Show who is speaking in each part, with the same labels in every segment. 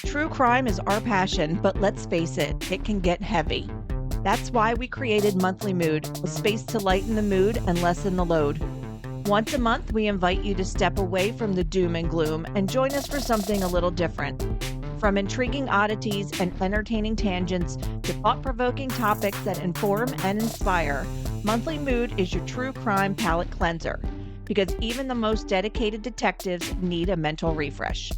Speaker 1: True crime is our passion, but let's face it, it can get heavy. That's why we created Monthly Mood, a space to lighten the mood and lessen the load. Once a month, we invite you to step away from the doom and gloom and join us for something a little different. From intriguing oddities and entertaining tangents to thought-provoking topics that inform and inspire, Monthly Mood is your true crime palate cleanser, because even the most dedicated detectives need a mental refresh.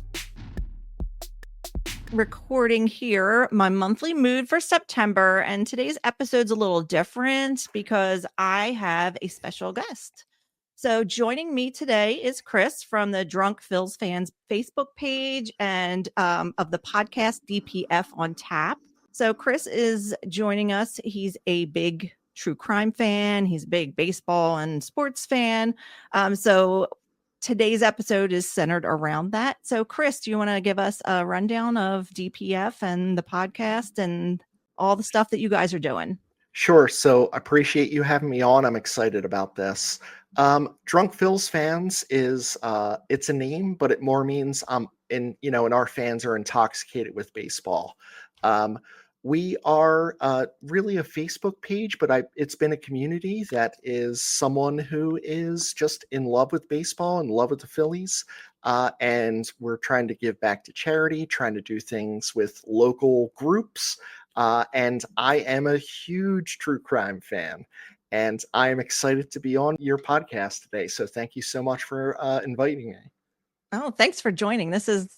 Speaker 1: Recording here my monthly mood for September, and today's episode's a little different because I have a special guest. So joining me today is Chris from the Drunk Phils Fans Facebook page and of the podcast DPF on Tap. So Chris is joining us. He's a big true crime fan. He's a big baseball and sports fan. So today's episode is centered around that. So Chris, do you want to give us a rundown of DPF and the podcast and all the stuff that you guys are doing?
Speaker 2: Sure. So I appreciate you having me on. I'm excited about this. Drunk Phils Fans is it's a name, but it more means and our fans are intoxicated with baseball. We are really a Facebook page, but it's been a community that is someone who is just in love with baseball, in love with the Phillies. And we're trying to give back to charity, trying to do things with local groups. And I am a huge true crime fan. And I am excited to be on your podcast today. So thank you so much for inviting me.
Speaker 1: Oh, thanks for joining. This is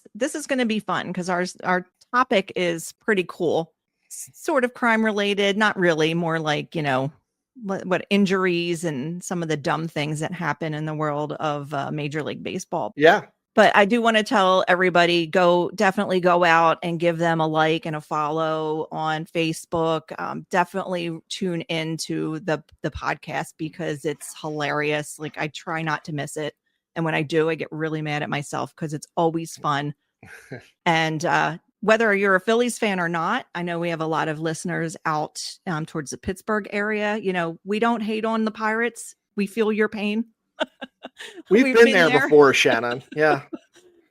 Speaker 1: going to be fun because our topic is pretty cool. Sort of crime related, not really, more like, what injuries and some of the dumb things that happen in the world of Major League Baseball.
Speaker 2: Yeah.
Speaker 1: But I do want to tell everybody, definitely go out and give them a like and a follow on Facebook. Definitely tune into the podcast because it's hilarious. Like, I try not to miss it. And when I do, I get really mad at myself because it's always fun. And whether you're a Phillies fan or not, I know we have a lot of listeners out towards the Pittsburgh area. We don't hate on the Pirates. We feel your pain.
Speaker 2: We've been there before, Shannon. Yeah.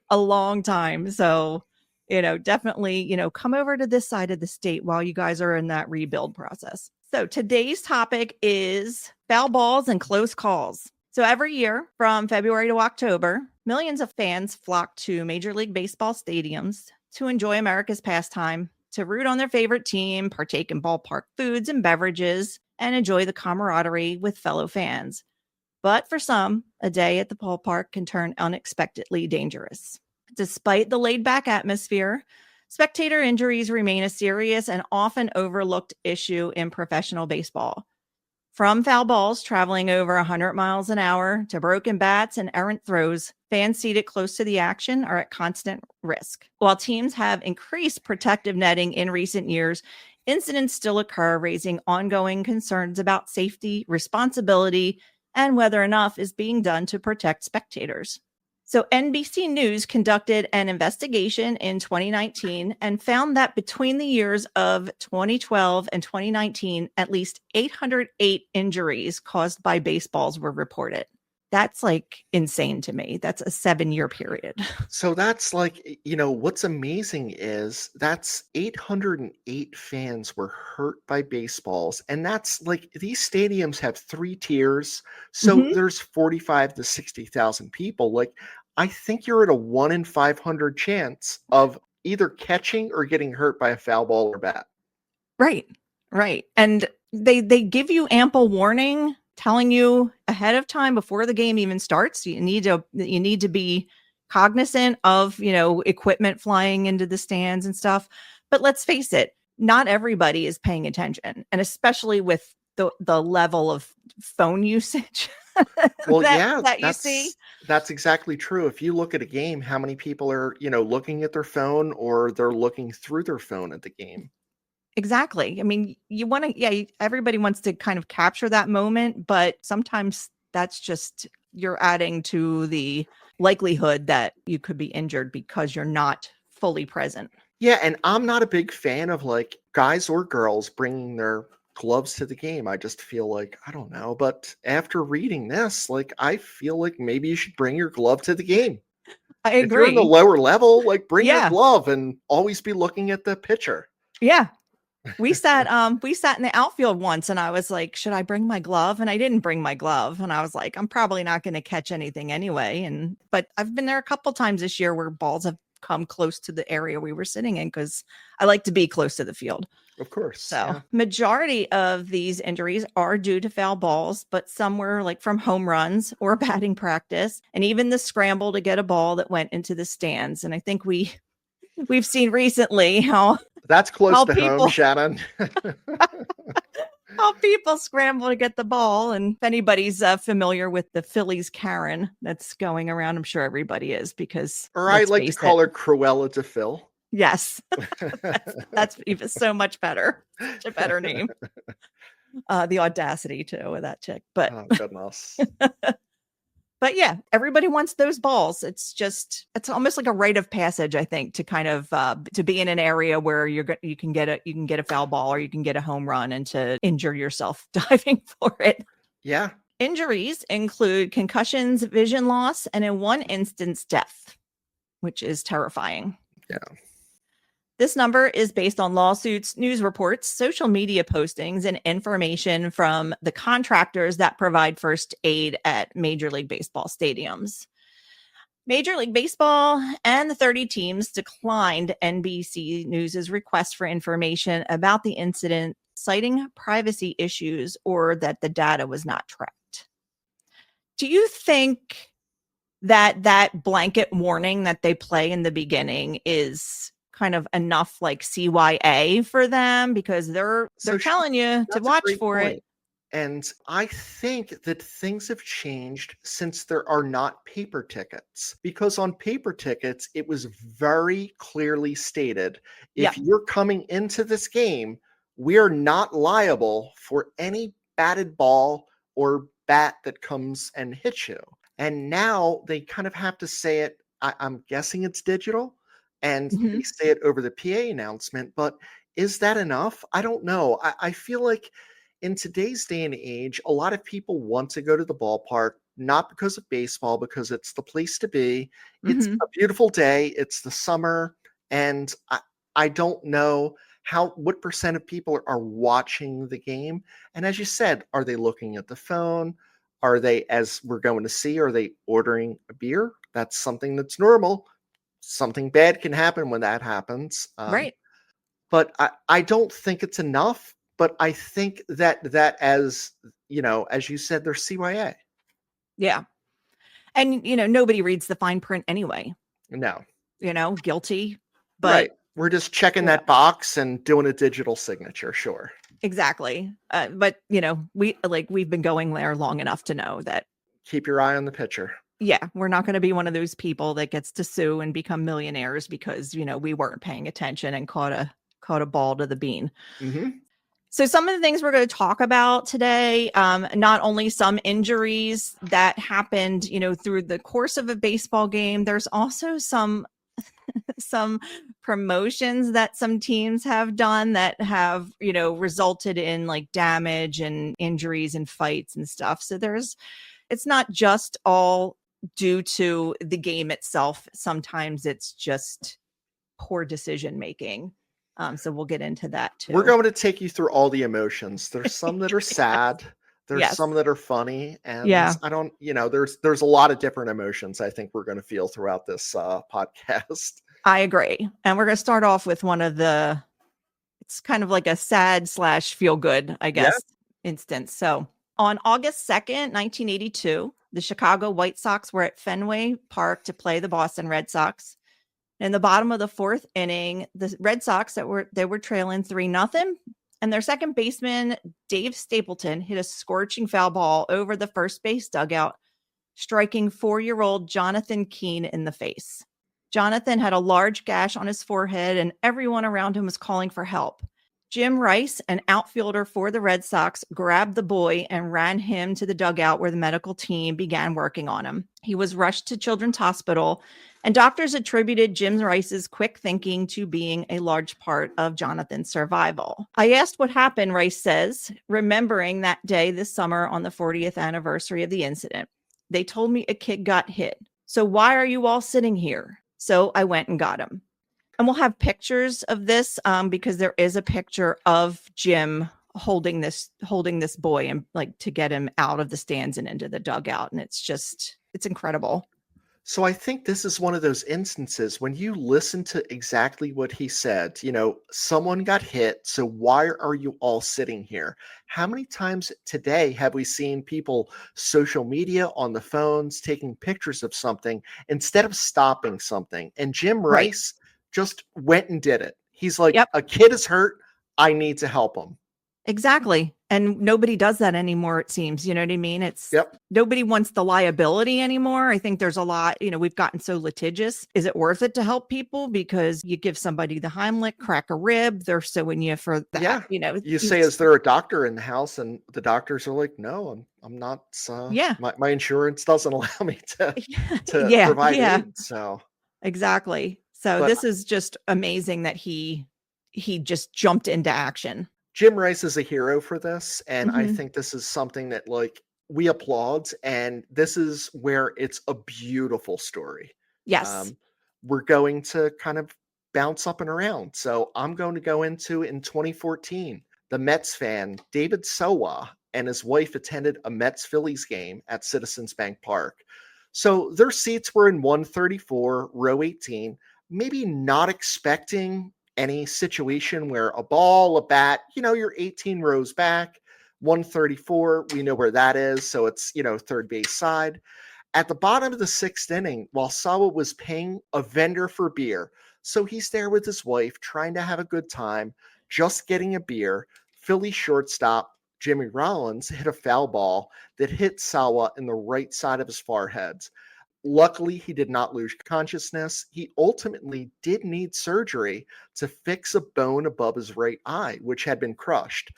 Speaker 1: A long time. So, definitely, come over to this side of the state while you guys are in that rebuild process. So today's topic is foul balls and close calls. So every year from February to October, millions of fans flock to Major League Baseball stadiums to enjoy America's pastime, to root on their favorite team, partake in ballpark foods and beverages, and enjoy the camaraderie with fellow fans. But for some, a day at the ballpark can turn unexpectedly dangerous. Despite the laid-back atmosphere, spectator injuries remain a serious and often overlooked issue in professional baseball. From foul balls traveling over 100 miles an hour to broken bats and errant throws, fans seated close to the action are at constant risk. While teams have increased protective netting in recent years, incidents still occur, raising ongoing concerns about safety, responsibility, and whether enough is being done to protect spectators. So NBC News conducted an investigation in 2019 and found that between the years of 2012 and 2019, at least 808 injuries caused by baseballs were reported. That's like insane to me. That's a 7-year period.
Speaker 2: So that's like, what's amazing is that's 808 fans were hurt by baseballs. And that's like, these stadiums have 3 tiers. So there's 45 to 60,000 people. Like, I think you're at a 1 in 500 chance of either catching or getting hurt by a foul ball or bat.
Speaker 1: Right. And they give you ample warning, telling you ahead of time before the game even starts. You need to be cognizant of, equipment flying into the stands and stuff. But let's face it, not everybody is paying attention, and especially with the level of phone usage.
Speaker 2: Well,
Speaker 1: you see.
Speaker 2: That's exactly true. If you look at a game, how many people are, looking at their phone or they're looking through their phone at the game?
Speaker 1: Exactly. I mean, everybody wants to kind of capture that moment, but sometimes that's just, you're adding to the likelihood that you could be injured because you're not fully present.
Speaker 2: Yeah, and I'm not a big fan of like guys or girls bringing their gloves to the game. I just feel like, I don't know, but after reading this, like, I feel like maybe you should bring your glove to the game.
Speaker 1: I
Speaker 2: If you're in the
Speaker 1: agree.
Speaker 2: lower level, like bring your
Speaker 1: Yeah.
Speaker 2: glove and always be looking at the pitcher.
Speaker 1: Yeah. We sat in the outfield once and I was like, should I bring my glove? And I didn't bring my glove. And I was like, I'm probably not going to catch anything anyway. But I've been there a couple times this year where balls have come close to the area we were sitting in because I like to be close to the field.
Speaker 2: Of course.
Speaker 1: So
Speaker 2: Yeah.
Speaker 1: majority of these injuries are due to foul balls, but some were like from home runs or batting practice, and even the scramble to get a ball that went into the stands. And I think we've seen recently how
Speaker 2: That's close
Speaker 1: how
Speaker 2: to home,
Speaker 1: people
Speaker 2: Shannon.
Speaker 1: how people scramble to get the ball. And if anybody's familiar with the Phillies Karen that's going around, I'm sure everybody is because
Speaker 2: Or I
Speaker 1: let's
Speaker 2: like to
Speaker 1: face it.
Speaker 2: call her Cruella de Phil.
Speaker 1: Yes, that's even so much better. Such a better name. The audacity too with that chick.
Speaker 2: Oh goodness.
Speaker 1: But yeah, everybody wants those balls. It's almost like a rite of passage, I think, to kind of to be in an area where you can get a foul ball or you can get a home run and to injure yourself diving for it.
Speaker 2: Yeah.
Speaker 1: Injuries include concussions, vision loss, and in one instance, death, which is terrifying.
Speaker 2: Yeah.
Speaker 1: This number is based on lawsuits, news reports, social media postings, and information from the contractors that provide first aid at Major League Baseball stadiums. Major League Baseball and the 30 teams declined NBC News's request for information about the incident, citing privacy issues or that the data was not tracked. Do you think that blanket warning that they play in the beginning is kind of enough like CYA for them because they're telling you to watch for it?
Speaker 2: And I think that things have changed since there are not paper tickets, because on paper tickets, it was very clearly stated, if you're coming into this game, we are not liable for any batted ball or bat that comes and hits you. And now they kind of have to say it. I'm guessing it's digital and they say it over the PA announcement, but is that enough? I don't know. I feel like in today's day and age, a lot of people want to go to the ballpark, not because of baseball, because it's the place to be. It's a beautiful day. It's the summer. And I don't know what percent of people are watching the game. And as you said, are they looking at the phone? Are they, as we're going to see, are they ordering a beer? That's something that's normal. Something bad can happen when that happens.
Speaker 1: Right.
Speaker 2: But I don't think it's enough. But I think that as you know, as you said, there's CYA.
Speaker 1: Yeah. And, nobody reads the fine print anyway.
Speaker 2: No.
Speaker 1: Guilty. But
Speaker 2: right. We're just checking that box and doing a digital signature. Sure.
Speaker 1: Exactly. But, we've been going there long enough to know that.
Speaker 2: Keep your eye on the pitcher.
Speaker 1: Yeah. We're not going to be one of those people that gets to sue and become millionaires because, we weren't paying attention and caught a ball to the bean.
Speaker 2: Mm-hmm.
Speaker 1: So some of the things we're going to talk about today, not only some injuries that happened, through the course of a baseball game, there's also some promotions that some teams have done that have, resulted in like damage and injuries and fights and stuff. So it's not just all due to the game itself. Sometimes it's just poor decision making. So we'll get into that too.
Speaker 2: We're going to take you through all the emotions. There's some that are sad. There's
Speaker 1: Yes.
Speaker 2: some that are funny. And I don't, there's a lot of different emotions I think we're going to feel throughout this podcast.
Speaker 1: I agree. And we're going to start off with it's kind of like a sad / feel good, I guess, instance. So on August 2nd, 1982, the Chicago White Sox were at Fenway Park to play the Boston Red Sox. In the bottom of the fourth inning, the Red Sox they were trailing 3-0, and their second baseman, Dave Stapleton, hit a scorching foul ball over the first base dugout, striking 4-year-old Jonathan Keene in the face. Jonathan had a large gash on his forehead, and everyone around him was calling for help. Jim Rice, an outfielder for the Red Sox, grabbed the boy and ran him to the dugout where the medical team began working on him. He was rushed to Children's Hospital, and doctors attributed Jim Rice's quick thinking to being a large part of Jonathan's survival. I asked what happened, Rice says, remembering that day this summer on the 40th anniversary of the incident. They told me a kid got hit. So why are you all sitting here? So I went and got him. And we'll have pictures of this because there is a picture of Jim holding this boy and like to get him out of the stands and into the dugout. And it's incredible.
Speaker 2: So I think this is one of those instances when you listen to exactly what he said, someone got hit. So why are you all sitting here? How many times today have we seen people social media on the phones taking pictures of something instead of stopping something? And Jim
Speaker 1: Right.
Speaker 2: Rice just went and did it. He's like,
Speaker 1: Yep.
Speaker 2: a kid is hurt. I need to help him.
Speaker 1: Exactly. And nobody does that anymore, it seems. You know what I mean?
Speaker 2: Yep.
Speaker 1: Nobody wants the liability anymore. I think there's a lot, we've gotten so litigious. Is it worth it to help people? Because you give somebody the Heimlich, crack a rib, they're suing you for that.
Speaker 2: Yeah. You say, is there a doctor in the house? And the doctors are like, no, I'm not.
Speaker 1: Yeah.
Speaker 2: My insurance doesn't allow me to
Speaker 1: Yeah.
Speaker 2: provide
Speaker 1: Yeah.
Speaker 2: aid. So
Speaker 1: exactly. So this is just amazing that he just jumped into action.
Speaker 2: Jim Rice is a hero for this. And I
Speaker 1: Mhm.
Speaker 2: think this is something that we applaud. And this is where it's a beautiful story.
Speaker 1: Yes.
Speaker 2: We're going to kind of bounce up and around. So I'm going to go into in 2014, the Mets fan, David Sowa, and his wife attended a Mets Phillies game at Citizens Bank Park. So their seats were in 134, row 18, maybe not expecting any situation where a ball, a bat, you're 18 rows back, 134, we know where that is. So it's, third base side. At the bottom of the sixth inning, while Sawa was paying a vendor for beer, so he's there with his wife trying to have a good time, just getting a beer, Philly shortstop Jimmy Rollins hit a foul ball that hit Sawa in the right side of his forehead. Luckily, he did not lose consciousness. He ultimately did need surgery to fix a bone above his right eye, which had been crushed.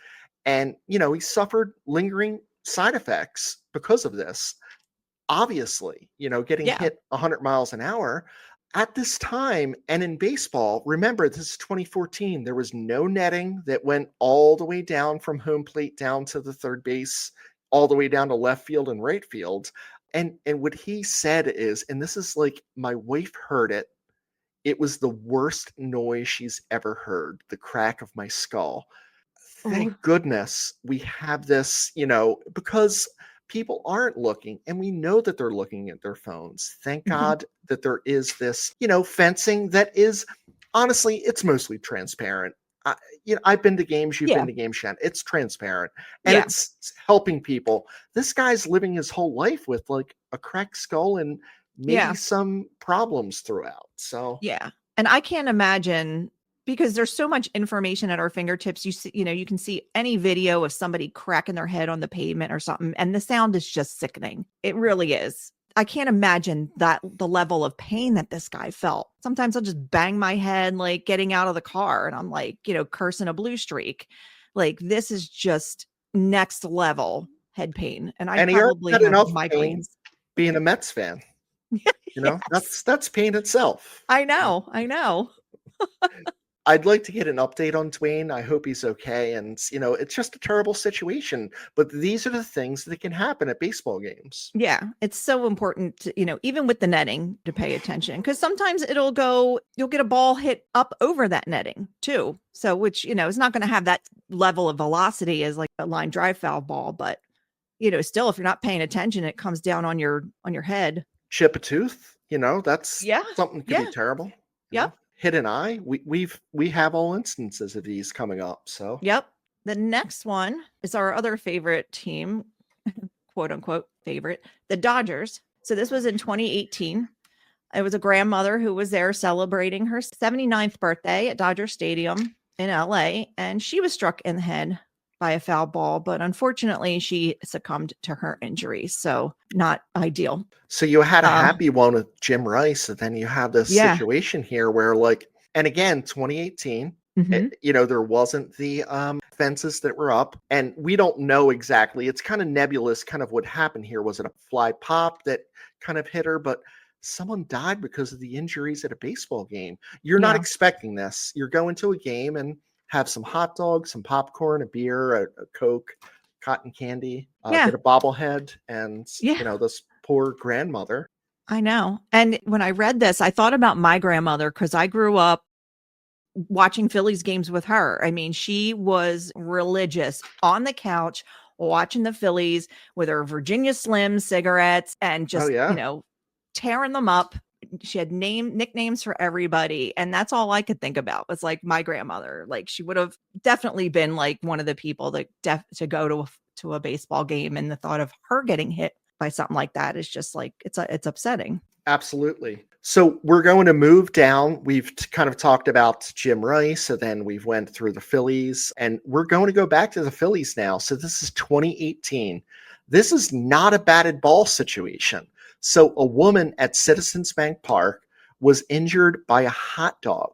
Speaker 2: And, he suffered lingering side effects because of this. Obviously, getting hit 100 miles an hour at this time. And in baseball, remember, this is 2014. There was no netting that went all the way down from home plate down to the third base, all the way down to left field and right field. And what he said is, and this is like, my wife heard it. It was the worst noise she's ever heard, the crack of my skull. Thank goodness we have this, because people aren't looking, and we know that they're looking at their phones. Thank God that there is this, fencing that is, honestly, it's mostly transparent. I've been to games, you've been to games, Shen. It's transparent and it's helping people. This guy's living his whole life with like a cracked skull and maybe some problems throughout. So
Speaker 1: yeah. And I can't imagine, because there's so much information at our fingertips. You can see any video of somebody cracking their head on the pavement or something, and the sound is just sickening. It really is. I can't imagine the level of pain that this guy felt. Sometimes I'll just bang my head, like getting out of the car, and I'm like, cursing a blue streak. Like, this is just next level head pain. And I probably have migraines.
Speaker 2: Being a Mets fan,
Speaker 1: Yes.
Speaker 2: that's pain itself.
Speaker 1: I know.
Speaker 2: I'd like to get an update on Dwayne. I hope he's okay. And, it's just a terrible situation. But these are the things that can happen at baseball games.
Speaker 1: Yeah. It's so important to, even with the netting, to pay attention, because sometimes you'll get a ball hit up over that netting too. So, which, is not going to have that level of velocity as like a line drive foul ball. But, still, if you're not paying attention, it comes down on your head.
Speaker 2: Chip a tooth, that's something that could be terrible.
Speaker 1: Yep.
Speaker 2: Hit an eye. We have all instances of these coming up. So
Speaker 1: yep. The next one is our other favorite team, quote unquote favorite, the Dodgers. So this was in 2018. It was a grandmother who was there celebrating her 79th birthday at Dodger Stadium in LA, and she was struck in the head by a foul ball, but unfortunately she succumbed to her injuries. So not ideal.
Speaker 2: So you had a happy one with Jim Rice, and then you have this situation here where, like, and again, 2018, there wasn't the fences that were up, and we don't know exactly. It's kind of nebulous, kind of what happened here. Was it a fly pop that kind of hit her? But someone died because of the injuries at a baseball game. You're not expecting this. You're going to a game and have some hot dogs, some popcorn, a beer, a Coke, cotton candy, get a bobblehead, and this poor grandmother.
Speaker 1: I know. And when I read this, I thought about my grandmother because I grew up watching Phillies games with her. I mean, she was religious on the couch watching the Phillies with her Virginia Slim cigarettes and
Speaker 2: Oh
Speaker 1: just,
Speaker 2: yeah.
Speaker 1: tearing them up. She had nicknames for everybody. And that's all I could think about was like my grandmother. Like she would have definitely been like one of the people that to go to a baseball game. And the thought of her getting hit by something like that is just like, it's upsetting.
Speaker 2: Absolutely. So we're going to move down. We've kind of talked about Jim Rice, and then we've went through the Phillies, and we're going to go back to the Phillies now. So this is 2018. This is not a batted ball situation. So a woman at Citizens Bank Park was injured by a hot dog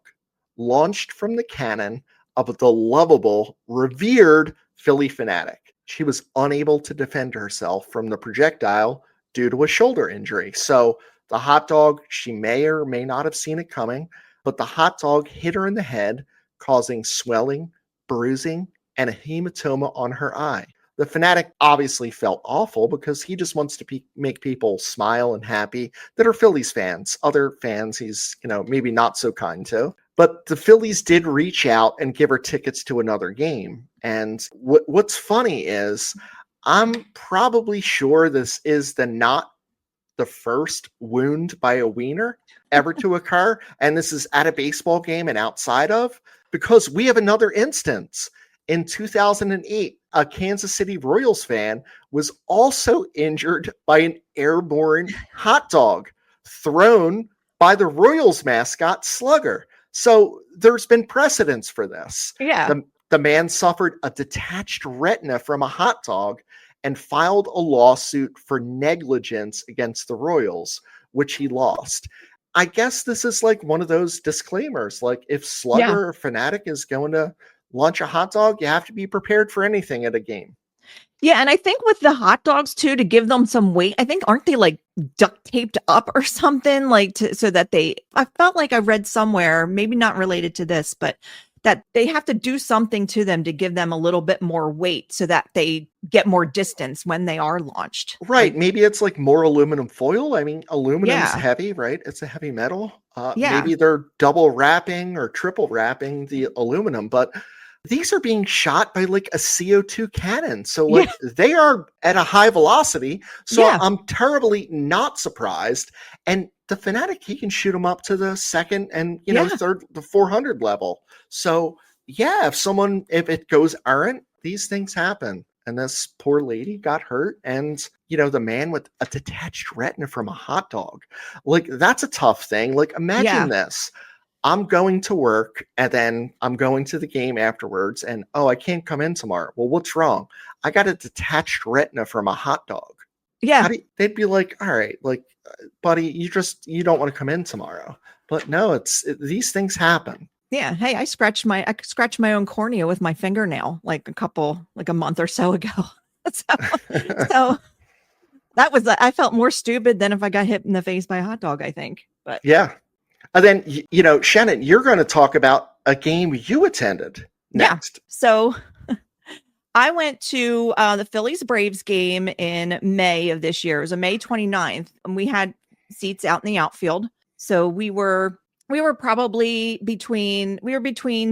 Speaker 2: launched from the cannon of the lovable, revered Philly fanatic. She was unable to defend herself from the projectile due to a shoulder injury. So the hot dog, she may or may not have seen it coming, but the hot dog hit her in the head, causing swelling, bruising, and a hematoma on her eye. The fanatic obviously felt awful because he just wants to make people smile and happy that are Phillies fans. Other fans he's, maybe not so kind to. But the Phillies did reach out and give her tickets to another game. And what's funny is I'm probably sure this is not the first wound by a wiener ever to occur. And this is at a baseball game and outside of, because we have another instance. In 2008, a Kansas City Royals fan was also injured by an airborne hot dog thrown by the Royals mascot Slugger. So there's been precedence for this.
Speaker 1: Yeah.
Speaker 2: The man suffered a detached retina from a hot dog and filed a lawsuit for negligence against the Royals, which he lost. I guess this is like one of those disclaimers. Like if Slugger or Fanatic is going to launch a hot dog, you have to be prepared for anything at a game.
Speaker 1: Yeah, and I think with the hot dogs too, to give them some weight, I think aren't they like duct taped up or something like so that I felt like I read somewhere, maybe not related to this, but that they have to do something to them to give them a little bit more weight so that they get more distance when they are launched.
Speaker 2: Right. Maybe it's like more aluminum foil. I mean, aluminum's
Speaker 1: Yeah.
Speaker 2: heavy, right? It's a heavy metal.
Speaker 1: Yeah.
Speaker 2: Maybe they're double wrapping or triple wrapping the aluminum, but these are being shot by like a CO2 cannon. So like they are at a high velocity. So I'm terribly not surprised. And the Fanatic, he can shoot them up to the second and, third, the 400 level. So yeah, if it goes errant, these things happen. And this poor lady got hurt. And, the man with a detached retina from a hot dog, like that's a tough thing. Like imagine this. I'm going to work and then I'm going to the game afterwards and, I can't come in tomorrow. Well, what's wrong? I got a detached retina from a hot dog.
Speaker 1: Yeah.
Speaker 2: They'd be like, all right, like, buddy, you don't want to come in tomorrow. But no, these things happen.
Speaker 1: Yeah. Hey, I scratched my own cornea with my fingernail like a month or so ago. so that was, I felt more stupid than if I got hit in the face by a hot dog, I think. But
Speaker 2: yeah. And then, Shannon, you're going to talk about a game you attended next.
Speaker 1: Yeah. So I went to the Phillies Braves game in May of this year. It was May 29th, and we had seats out in the outfield. So we were probably between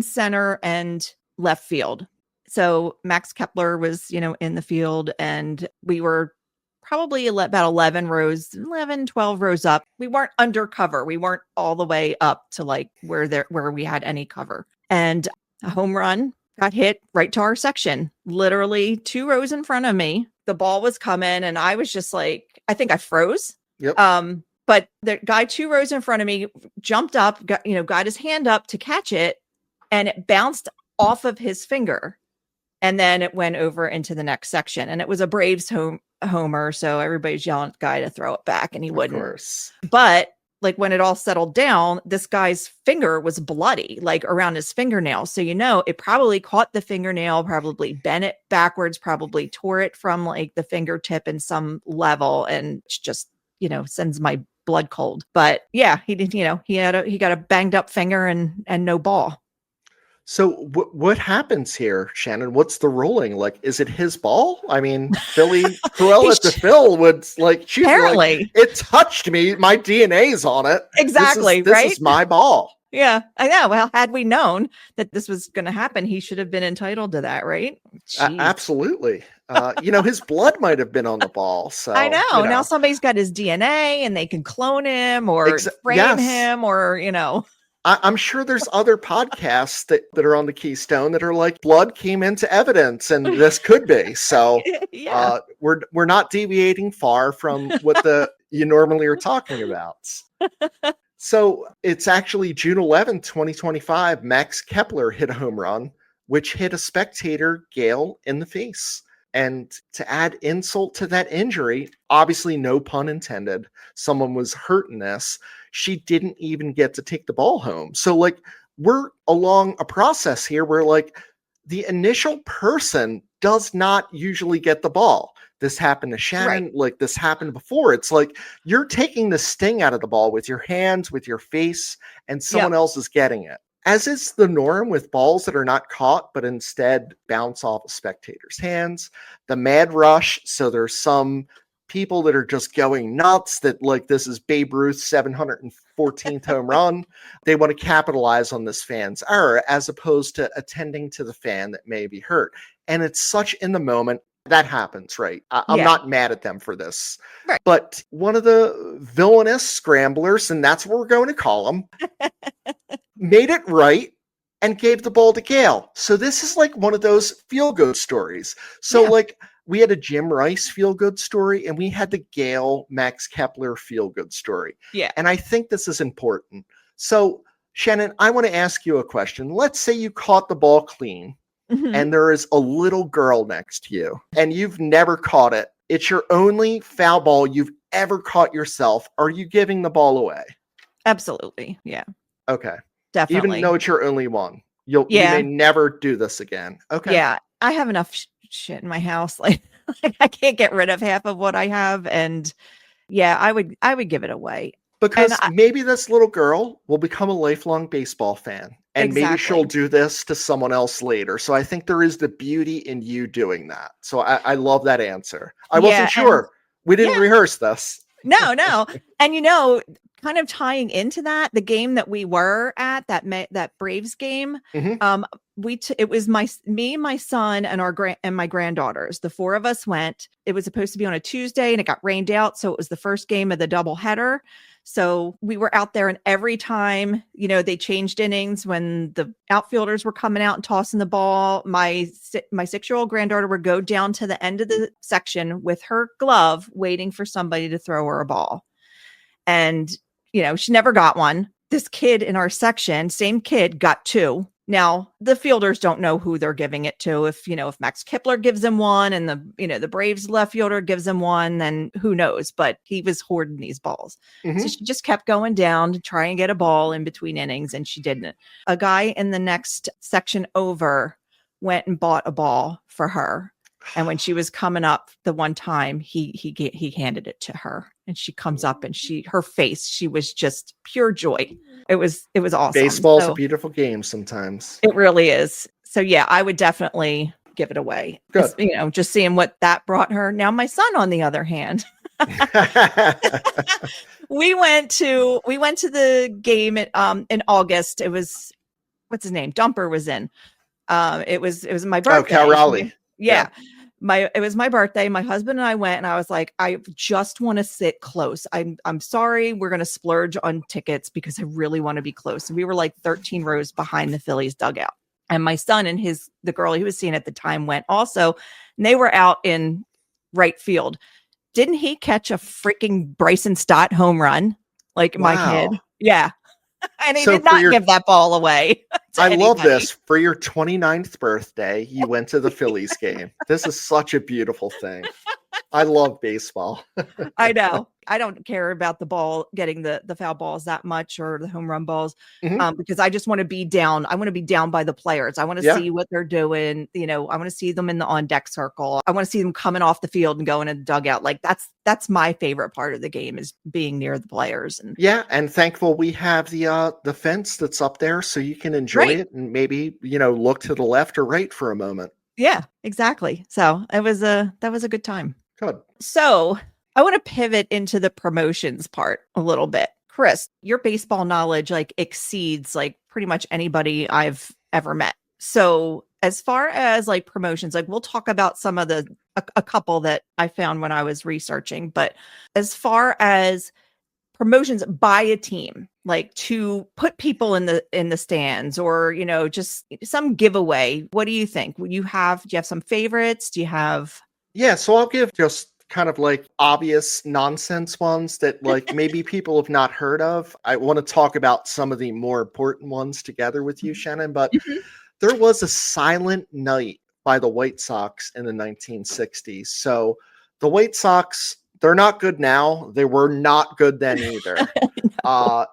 Speaker 1: center and left field. So Max Kepler was, in the field, and we were probably about 12 rows up. We weren't undercover. We weren't all the way up to like where we had any cover. And a home run got hit right to our section, literally 2 rows in front of me. The ball was coming and I was just like, I think I froze.
Speaker 2: Yep.
Speaker 1: But the guy 2 rows in front of me jumped up, got his hand up to catch it, and it bounced off of his finger. And then it went over into the next section, and it was a Braves homer. So everybody's yelling at the guy to throw it back, and he wouldn't.
Speaker 2: Of course.
Speaker 1: But like when it all settled down, this guy's finger was bloody, like around his fingernail. So, it probably caught the fingernail, probably bent it backwards, probably tore it from like the fingertip in some level, and just, sends my blood cold. But yeah, he did, he got a banged up finger and no ball.
Speaker 2: So what happens here, Shannon? What's the ruling? Like, is it his ball? I mean, Philly Cruella
Speaker 1: He
Speaker 2: de Phil would like she'd be like,
Speaker 1: Apparently.
Speaker 2: it touched me. My DNA's on it.
Speaker 1: Exactly,
Speaker 2: This
Speaker 1: right?
Speaker 2: is my ball.
Speaker 1: Yeah, I know. Well, had we known that this was going to happen, he should have been entitled to that, right? Jeez.
Speaker 2: Absolutely. His blood might have been on the ball. So
Speaker 1: I know. Now somebody's got his DNA and they can clone him or frame him or,
Speaker 2: I'm sure there's other podcasts that are on the Keystone that are like blood came into evidence and this could be. So
Speaker 1: yeah.
Speaker 2: We're not deviating far from what you normally are talking about. So it's actually June 11th, 2025. Max Kepler hit a home run, which hit a spectator, Gail, in the face. And to add insult to that injury, obviously no pun intended, someone was hurt in this. She didn't even get to take the ball home. So like we're along a process here where like the initial person does not usually get the ball. This happened to Shannon,
Speaker 1: Right.
Speaker 2: like this happened before. It's like you're taking the sting out of the ball with your hands, with your face, and someone else is getting it. As is the norm with balls that are not caught, but instead bounce off a spectator's hands. The mad rush, so there's some people that are just going nuts that like this is Babe Ruth's 714th home run. They want to capitalize on this fan's error as opposed to attending to the fan that may be hurt. And it's such in the moment. That happens, right? I'm not mad at them for this.
Speaker 1: Right.
Speaker 2: But one of the villainous scramblers, and that's what we're going to call them, made it right and gave the ball to Gail. So this is like one of those feel-good stories. So like we had a Jim Rice feel-good story and we had the Gail Max Kepler feel-good story.
Speaker 1: Yeah.
Speaker 2: And I think this is important. So Shannon, I want to ask you a question. Let's say you caught the ball clean.
Speaker 1: Mm-hmm.
Speaker 2: And there is a little girl next to you and you've never caught it. It's your only foul ball you've ever caught yourself. Are you giving the ball away?
Speaker 1: Absolutely. Yeah.
Speaker 2: Okay.
Speaker 1: Definitely.
Speaker 2: Even though it's your only one. You may never do this again. Okay.
Speaker 1: Yeah. I have enough shit in my house. Like I can't get rid of half of what I have. And yeah, I would give it away.
Speaker 2: Because maybe this little girl will become a lifelong baseball fan. And maybe she'll do this to someone else later. So I think there is the beauty in you doing that. So I love that answer. I wasn't sure. We didn't rehearse this.
Speaker 1: No. And kind of tying into that, the game that we were at, that Braves game,
Speaker 2: mm-hmm.
Speaker 1: It was me, my son, and my granddaughters. The four of us went. It was supposed to be on a Tuesday and it got rained out. So it was the first game of the doubleheader. So we were out there, and every time, they changed innings when the outfielders were coming out and tossing the ball, my 6-year-old granddaughter would go down to the end of the section with her glove, waiting for somebody to throw her a ball. And, she never got one. This kid in our section, same kid, got 2. Now, the fielders don't know who they're giving it to. If Max Kepler gives him one and the Braves left fielder gives him one, then who knows? But he was hoarding these balls. Mm-hmm. So she just kept going down to try and get a ball in between innings, and she didn't. A guy in the next section over went and bought a ball for her. And when she was coming up the one time, he handed it to her, and she comes up and her face, she was just pure joy. It was awesome.
Speaker 2: Baseball's a beautiful game sometimes.
Speaker 1: It really is. So yeah, I would definitely give it away.
Speaker 2: Good.
Speaker 1: Just seeing what that brought her. Now my son, on the other hand, we went to the game in August. It was, what's his name? Dumper was in. It was my birthday.
Speaker 2: Oh, Cal Raleigh.
Speaker 1: Yeah. It was my birthday. My husband and I went, and I was like, I just want to sit close. I'm sorry. We're going to splurge on tickets because I really want to be close. And we were like 13 rows behind the Phillies dugout. And my son and the girl he was seeing at the time went also, and they were out in right field. Didn't he catch a freaking Bryson Stott home run? Like my kid. Yeah. And he did not give that ball away.
Speaker 2: I love this. For your 29th birthday, you went to the Phillies game. This is such a beautiful thing. I love baseball.
Speaker 1: I know. I don't care about the ball getting the foul balls that much or the home run balls,
Speaker 2: Mhm.
Speaker 1: because I just want to be down. I want to be down by the players. I want to
Speaker 2: Yeah.
Speaker 1: see what they're doing. I want to see them in the on deck circle. I want to see them coming off the field and going in the dugout. Like that's my favorite part of the game is being near the players. And
Speaker 2: Yeah, and thankful we have the fence that's up there so you can enjoy
Speaker 1: right.
Speaker 2: it and maybe, look to the left or right for a moment.
Speaker 1: Yeah, exactly. So that was a good time.
Speaker 2: Good.
Speaker 1: So I want to pivot into the promotions part a little bit. Chris, your baseball knowledge like exceeds like pretty much anybody I've ever met. So as far as like promotions, like we'll talk about some of a couple that I found when I was researching, but as far as promotions by a team, like to put people in the stands or just some giveaway, what do you think? Do you have some favorites? Do you have
Speaker 2: Yeah, so I'll give just kind of like obvious nonsense ones that like maybe people have not heard of. I want to talk about some of the more important ones together with you, Shannon, but
Speaker 1: Mhm.
Speaker 2: there was a silent night by the White Sox in the 1960s. So the White Sox, they're not good now. They were not good then either.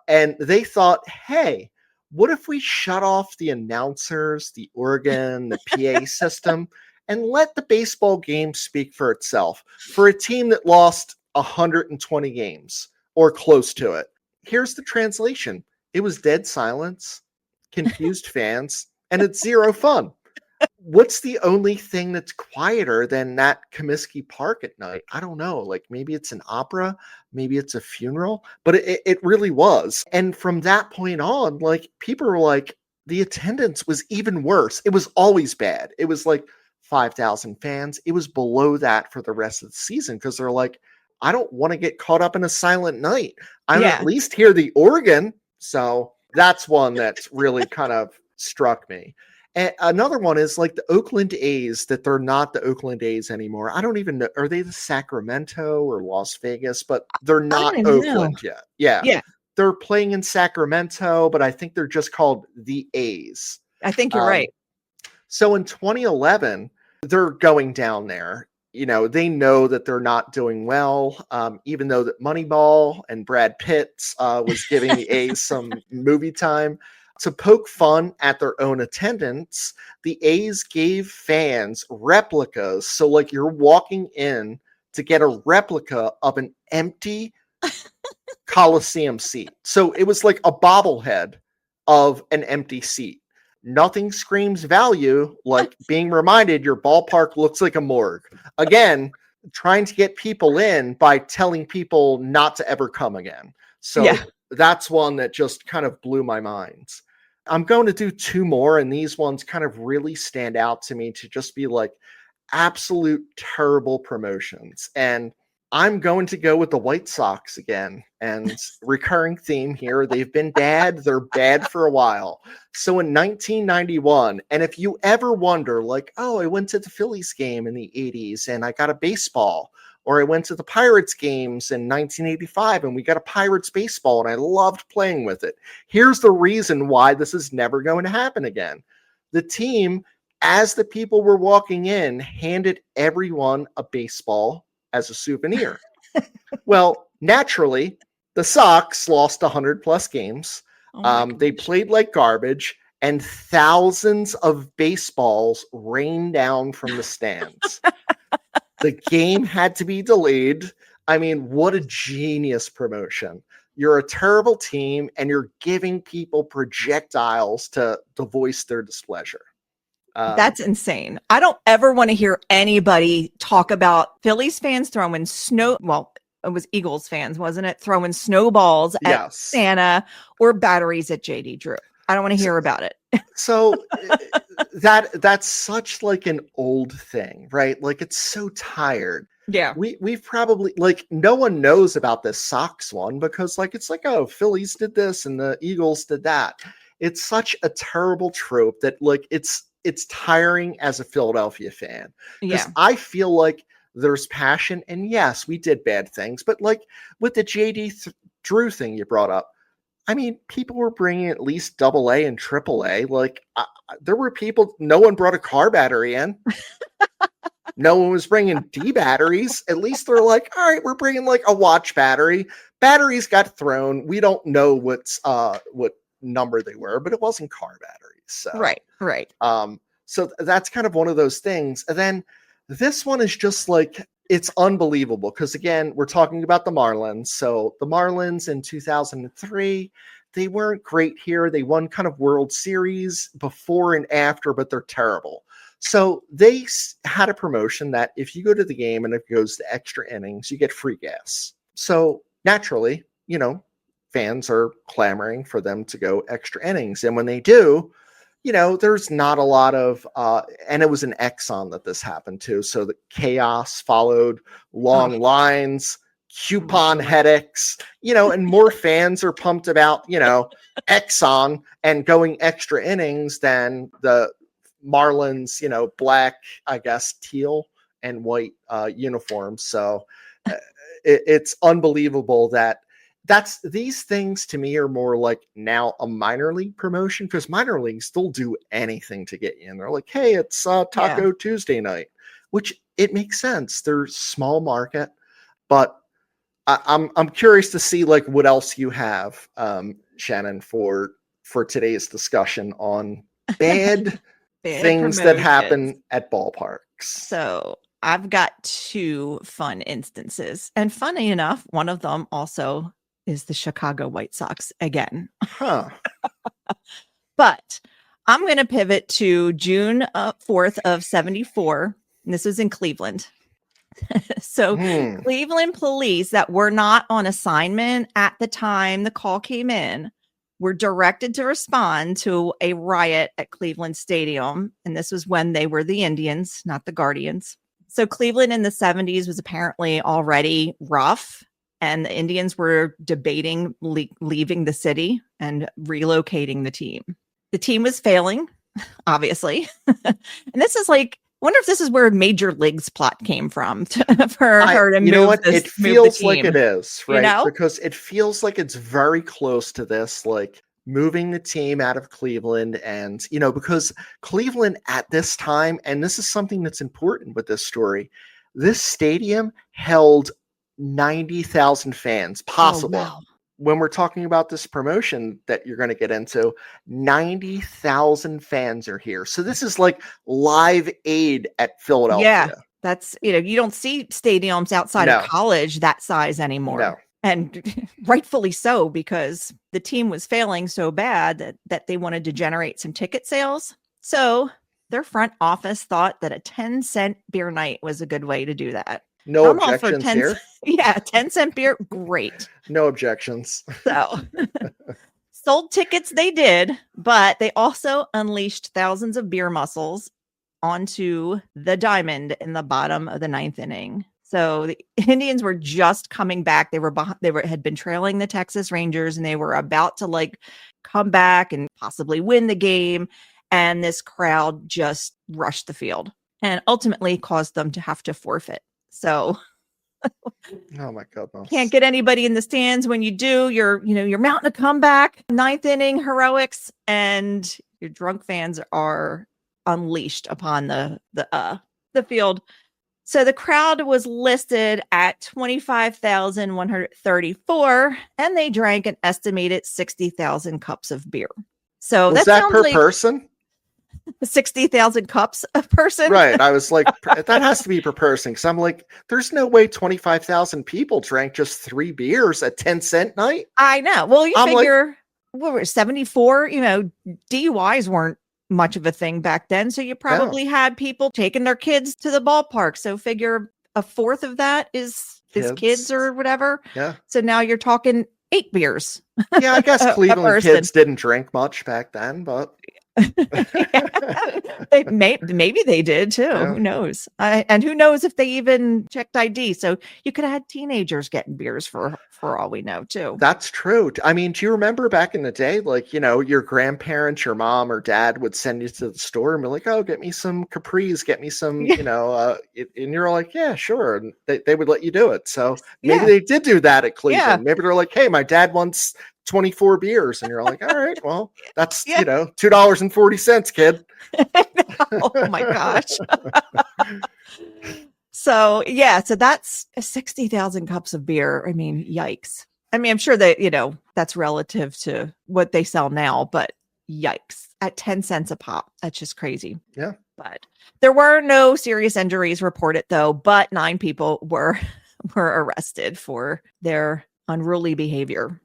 Speaker 2: And they thought, hey, what if we shut off the announcers, the organ, the PA system, and let the baseball game speak for itself for a team that lost 120 games or close to it? Here's the translation: it was dead silence, confused fans, and it's zero fun. What's the only thing that's quieter than that Comiskey Park at night? I don't know. Like maybe it's an opera, maybe it's a funeral, but it really was. And from that point on, like people were like, the attendance was even worse. It was always bad. It was like 5,000 fans. It was below that for the rest of the season because they're like, I don't want to get caught up in a silent night. I don't at
Speaker 1: Yeah.
Speaker 2: least hear the organ. So that's one that's really kind of struck me. And another one is like the Oakland A's, that they're not the Oakland A's anymore. I don't even know. Are they the Sacramento or Las Vegas? But they're
Speaker 1: I don't
Speaker 2: not
Speaker 1: even know.
Speaker 2: Oakland yet. Yeah.
Speaker 1: Yeah,
Speaker 2: They're playing in Sacramento, but I think they're just called the A's.
Speaker 1: I think you're
Speaker 2: Um,
Speaker 1: right.
Speaker 2: so in 2011, they're going down there. They know that they're not doing well, even though that Moneyball and Brad Pitt was giving the A's some movie time. To poke fun at their own attendance, the A's gave fans replicas. So, like, you're walking in to get a replica of an empty Coliseum seat. So it was like a bobblehead of an empty seat. Nothing screams value like being reminded your ballpark looks like a morgue. Again, trying to get people in by telling people not to ever come again. So
Speaker 1: Yeah.
Speaker 2: that's one that just kind of blew my mind. I'm going to do two more, and these ones kind of really stand out to me to just be like absolute terrible promotions. And I'm going to go with the White Sox again. And recurring theme here, they've been bad. They're bad for a while. So in 1991, and if you ever wonder, like, oh, I went to the Phillies game in the 80s and I got a baseball, or I went to the Pirates games in 1985 and we got a Pirates baseball and I loved playing with it. Here's the reason why this is never going to happen again. The team, as the people were walking in, handed everyone a baseball as a souvenir. Well, naturally, the Sox lost 100 plus games.
Speaker 1: Oh my
Speaker 2: They
Speaker 1: gosh.
Speaker 2: played like garbage, and thousands of baseballs rained down from the stands. The game had to be delayed. I mean, what a genius promotion. You're a terrible team, and you're giving people projectiles to voice their displeasure.
Speaker 1: That's insane. I don't ever want to hear anybody talk about Phillies fans throwing well, it was Eagles fans, wasn't it? Throwing snowballs at
Speaker 2: Yes.
Speaker 1: Santa or batteries at JD Drew. I don't want to hear about it.
Speaker 2: So that's such like an old thing, right? Like it's so tired.
Speaker 1: Yeah.
Speaker 2: We've probably, like, no one knows about this Sox one because like it's like, oh, Phillies did this and the Eagles did that. It's such a terrible trope that like it's tiring as a Philadelphia fan because
Speaker 1: Yeah.
Speaker 2: I feel like there's passion, and yes, we did bad things, but like with the Drew thing you brought up, I mean, people were bringing at least double A and triple A. Like there were people, no one brought a car battery in. No one was bringing D batteries. At least they're like, all right, we're bringing like a watch battery. Batteries got thrown. We don't know what number they were, but it wasn't car batteries. So
Speaker 1: Right.
Speaker 2: so that's kind of one of those things. And then this one is just like, it's unbelievable because again, we're talking about the Marlins. So the Marlins in 2003, they weren't great here. They won kind of World Series before and after, but they're terrible. So they had a promotion that if you go to the game and it goes to extra innings, you get free gas. So naturally, fans are clamoring for them to go extra innings. And when they do, there's not a lot of, and it was an Exxon that this happened to. So the chaos followed, long lines, coupon headaches, and more fans are pumped about, Exxon and going extra innings than the Marlins, black, I guess, teal and white uniforms. So it's unbelievable these things to me are more like now a minor league promotion because minor leagues still do anything to get you in. They're like, hey, it's Taco Tuesday night, which it makes sense. They're small market, but I'm curious to see like what else you have, Shannon, for today's discussion on bad things that happen at ballparks.
Speaker 1: So I've got two fun instances, and funny enough, one of them also is the Chicago White Sox again.
Speaker 2: Huh.
Speaker 1: But I'm going to pivot to June 4th of 74. And this was in Cleveland. So Cleveland police that were not on assignment at the time the call came in were directed to respond to a riot at Cleveland Stadium. And this was when they were the Indians, not the Guardians. So Cleveland in the 70s was apparently already rough. And the Indians were debating leaving the city and relocating the team. The team was failing, obviously. And this is like, I wonder if this is where Major League's plot came from for her to move this.
Speaker 2: It feels like it is, right?
Speaker 1: Because
Speaker 2: it feels like it's very close to this, like moving the team out of Cleveland. And, because Cleveland at this time, and this is something that's important with this story, this stadium held 90,000 fans possible.
Speaker 1: Oh, wow.
Speaker 2: When we're talking about this promotion that you're going to get into, 90,000 fans are here. So this is like Live Aid at Philadelphia.
Speaker 1: Yeah, that's, you don't see stadiums outside of college that size anymore.
Speaker 2: No.
Speaker 1: And rightfully so, because the team was failing so bad that they wanted to generate some ticket sales. So their front office thought that a 10-cent beer night was a good way to do that.
Speaker 2: No objections here.
Speaker 1: Yeah, 10-cent beer, great.
Speaker 2: No objections.
Speaker 1: So sold tickets they did, but they also unleashed thousands of beer muscles onto the diamond in the bottom of the ninth inning. So the Indians were just coming back. They had been trailing the Texas Rangers, and they were about to like come back and possibly win the game. And this crowd just rushed the field and ultimately caused them to have to forfeit. So
Speaker 2: oh my goodness.
Speaker 1: Can't get anybody in the stands. When you do, you're mounting a comeback, ninth inning heroics, and your drunk fans are unleashed upon the field. So the crowd was listed at 25,134, and they drank an estimated 60,000 cups of beer. So
Speaker 2: was that per person?
Speaker 1: 60,000 cups a person.
Speaker 2: Right. I was like, that has to be per person. Because I'm like, there's no way 25,000 people drank just 3 beers at 10-cent night.
Speaker 1: I know. Well, you figure, what were 74? DUIs weren't much of a thing back then. So you probably had people taking their kids to the ballpark. So figure a fourth of that is kids or whatever.
Speaker 2: Yeah.
Speaker 1: So now you're talking 8 beers.
Speaker 2: Yeah, I guess Cleveland kids didn't drink much back then, but
Speaker 1: maybe they did too. Yeah. Who knows? And who knows if they even checked ID? So you could have had teenagers getting beers for all we know too.
Speaker 2: That's true. I mean, do you remember back in the day, like, your grandparents, your mom or dad would send you to the store and be like, oh, get me some Capris, get me some, and you're like, yeah, sure. And they would let you do it. So maybe they did do that at Cleveland. Yeah. Maybe they're like, hey, my dad wants 24 beers. And you're like, all right, well, that's,
Speaker 1: Yeah.
Speaker 2: $2.40, kid.
Speaker 1: Oh my gosh. So that's 60,000 cups of beer. I mean, yikes. I mean, I'm sure that, that's relative to what they sell now, but yikes. At 10 cents a pop. That's just crazy.
Speaker 2: Yeah.
Speaker 1: But there were no serious injuries reported though, but 9 people were arrested for their unruly behavior.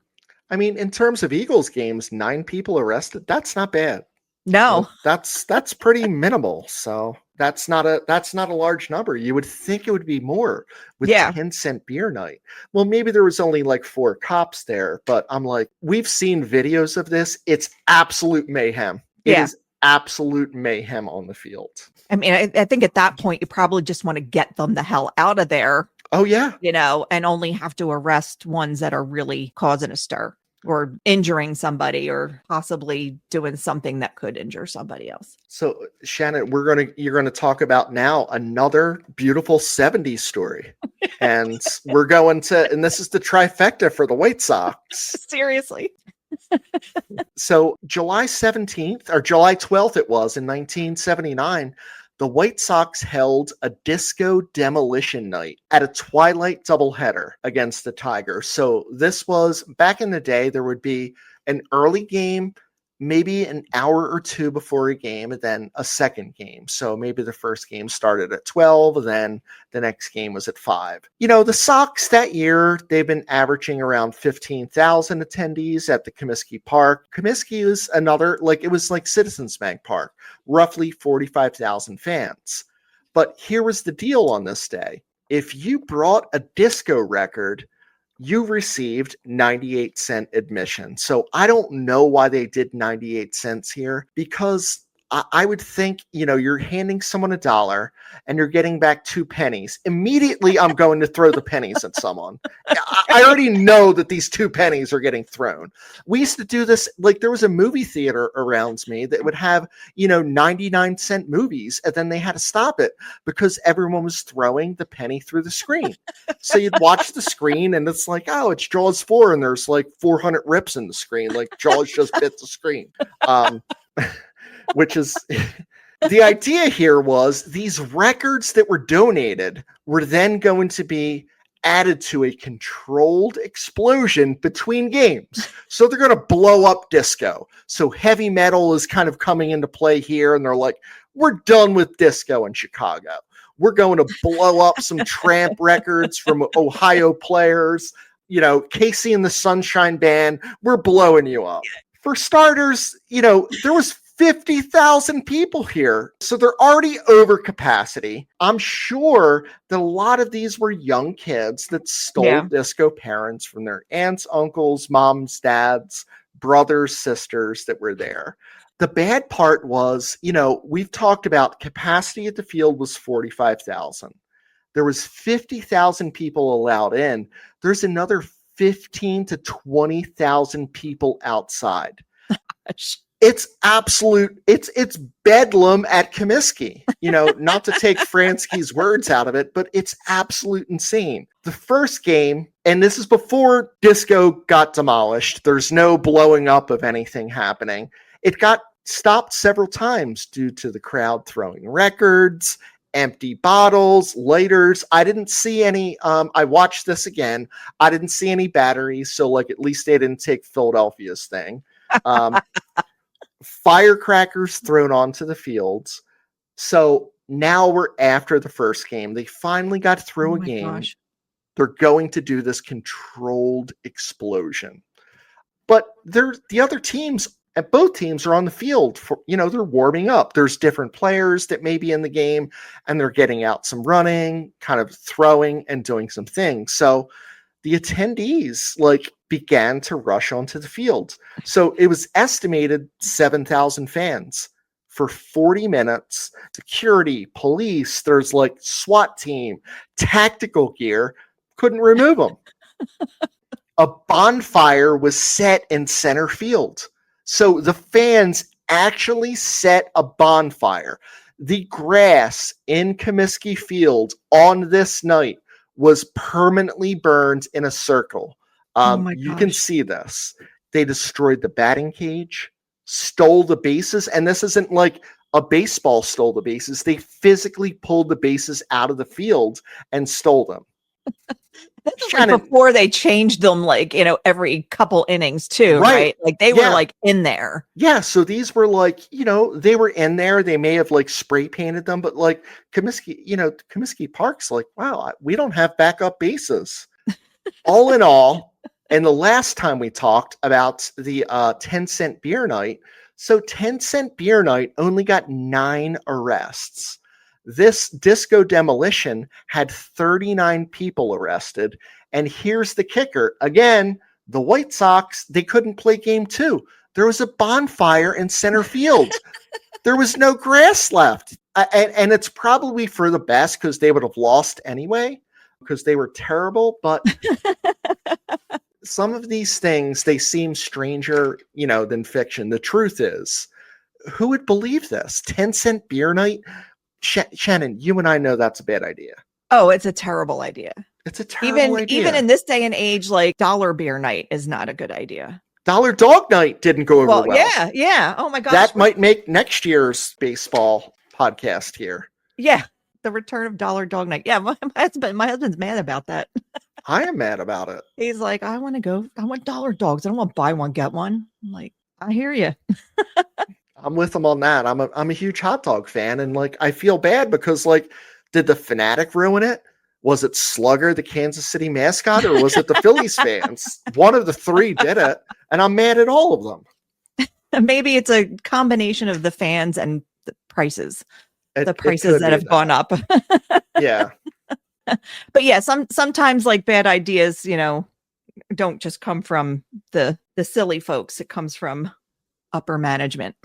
Speaker 2: I mean, in terms of Eagles games, 9 people arrested. That's not bad.
Speaker 1: No.
Speaker 2: That's pretty minimal. So that's not a large number. You would think it would be more with 10-cent beer night. Well, maybe there was only like 4 cops there, but I'm like, we've seen videos of this. It's absolute mayhem. It is absolute mayhem on the field.
Speaker 1: I mean, I think at that point, you probably just want to get them the hell out of there.
Speaker 2: Oh, yeah.
Speaker 1: And only have to arrest ones that are really causing a stir or injuring somebody or possibly doing something that could injure somebody else.
Speaker 2: So, Shannon, you're going to talk about now another beautiful 70s story. And and this is the trifecta for the White Sox.
Speaker 1: Seriously.
Speaker 2: So July 17th or July 12th, it was in 1979, the White Sox held a disco demolition night at a twilight doubleheader against the Tigers. So this was back in the day, there would be an early game, maybe an hour or 2 before a game, and then a second game. So maybe the first game started at 12, then the next game was at 5. The Sox that year, they've been averaging around 15,000 attendees at the Comiskey Park. Comiskey is it was like Citizens Bank Park, roughly 45,000 fans. But here was the deal on this day. If you brought a disco record, you received 98-cent admission. So I don't know why they did 98 cents here, because I would think, you're handing someone $1 and you're getting back 2 pennies. Immediately, I'm going to throw the pennies at someone. I already know that these 2 pennies are getting thrown. We used to do this, like there was a movie theater around me that would have, 99-cent movies, and then they had to stop it because everyone was throwing the penny through the screen. So you'd watch the screen and it's like, oh, it's Jaws 4 and there's like 400 rips in the screen. Like Jaws just bit the screen. Which is the idea here was these records that were donated were then going to be added to a controlled explosion between games. So they're going to blow up disco. So heavy metal is kind of coming into play here. And they're like, we're done with disco in Chicago. We're going to blow up some tramp records from Ohio players. Casey and the Sunshine Band, we're blowing you up. For starters, there was 50,000 people here. So they're already over capacity. I'm sure that a lot of these were young kids that stole disco parents from their aunts, uncles, moms, dads, brothers, sisters that were there. The bad part was, we've talked about capacity at the field was 45,000. There was 50,000 people allowed in. There's another 15 to 20,000 people outside. It's it's bedlam at Comiskey, not to take Fransky's words out of it, but it's absolute insane. The first game, and this is before disco got demolished, there's no blowing up of anything happening. It got stopped several times due to the crowd throwing records, empty bottles, lighters. I didn't see any, I watched this again. I didn't see any batteries. So at least they didn't take Philadelphia's thing. Firecrackers thrown onto the fields. So now we're after the first game. They finally got through a game. Gosh. They're going to do this controlled explosion. But the other teams, both teams are on the field for, they're warming up. There's different players that may be in the game and they're getting out some running, kind of throwing and doing some things. So the attendees began to rush onto the field. So it was estimated 7,000 fans for 40 minutes. Security, police, there's SWAT team, tactical gear, couldn't remove them. A bonfire was set in center field. So the fans actually set a bonfire. The grass in Comiskey Field on this night was permanently burned in a circle. You can see this. They destroyed the batting cage, stole the bases. And this isn't like a baseball stole the bases. They physically pulled the bases out of the field and stole them.
Speaker 1: This is like before they changed them, like, every couple innings too, right? Like they were like in there.
Speaker 2: Yeah. So these were like, they were in there. They may have like spray painted them, but like Comiskey Park's like, wow, we don't have backup bases. All in all, and the last time we talked about the 10-cent beer night, so 10-cent beer night only got 9 arrests. This disco demolition had 39 people arrested. And here's the kicker. Again, the White Sox, they couldn't play game 2. There was a bonfire in center field. There was no grass left. And it's probably for the best because they would have lost anyway because they were terrible. But some of these things, they seem stranger, than fiction. The truth is, who would believe this? 10-cent beer night? Shannon, you and I know that's a bad idea.
Speaker 1: Oh, it's a terrible idea.
Speaker 2: It's a terrible idea.
Speaker 1: Even in this day and age, like dollar beer night is not a good idea.
Speaker 2: Dollar dog night didn't go over well.
Speaker 1: Yeah. Oh my gosh.
Speaker 2: That might make next year's baseball podcast here.
Speaker 1: Yeah. The return of dollar dog night. Yeah. My husband's mad about that.
Speaker 2: I am mad about it.
Speaker 1: He's like, I want dollar dogs. I don't want to buy one, get one. I'm like, I hear you.
Speaker 2: I'm with him on that. I'm a huge hot dog fan, and like I feel bad because like, did the Fanatic ruin it? Was it Slugger, the Kansas City mascot, or was it the Phillies fans? One of the 3 did it, and I'm mad at all of them.
Speaker 1: Maybe it's a combination of the fans and the prices. The prices that have gone up.
Speaker 2: Yeah.
Speaker 1: But yeah, sometimes like bad ideas, don't just come from the silly folks. It comes from upper management.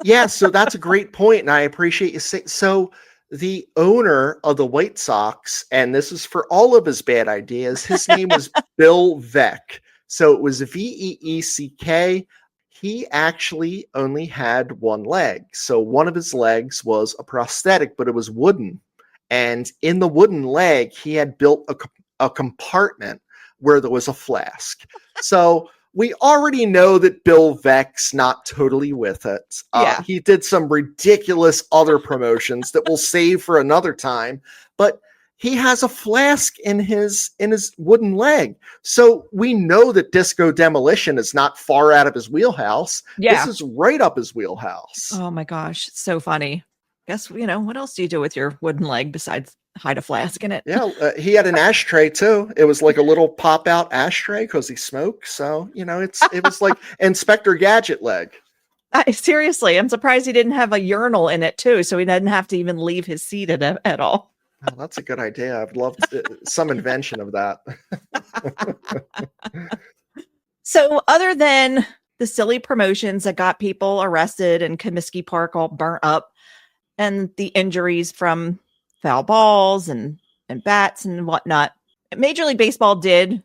Speaker 2: Yeah, so that's a great point, and I appreciate you saying so. The owner of the White Sox, and this is for all of his bad ideas, his name was Bill Veeck. So it was Veeck. He actually only had one leg. So one of his legs was a prosthetic, but it was wooden. And in the wooden leg, he had built a compartment where there was a flask. So we already know that Bill Veeck's not totally with it. He did some ridiculous other promotions that we'll save for another time, but he has a flask in his wooden leg. So we know that disco demolition is not far out of his wheelhouse.
Speaker 1: Yeah.
Speaker 2: This is right up his wheelhouse.
Speaker 1: Oh my gosh. It's so funny. Guess, what else do you do with your wooden leg besides hide a flask in it?
Speaker 2: Yeah, he had an ashtray too. It was like a little pop-out ashtray because he smoked. So, it was like Inspector Gadget leg.
Speaker 1: Seriously, I'm surprised he didn't have a urinal in it too, so he didn't have to even leave his seat at all.
Speaker 2: Oh, that's a good idea. I'd love some invention of that.
Speaker 1: So other than the silly promotions that got people arrested and Comiskey Park all burnt up, and the injuries from foul balls and bats and whatnot, Major League Baseball did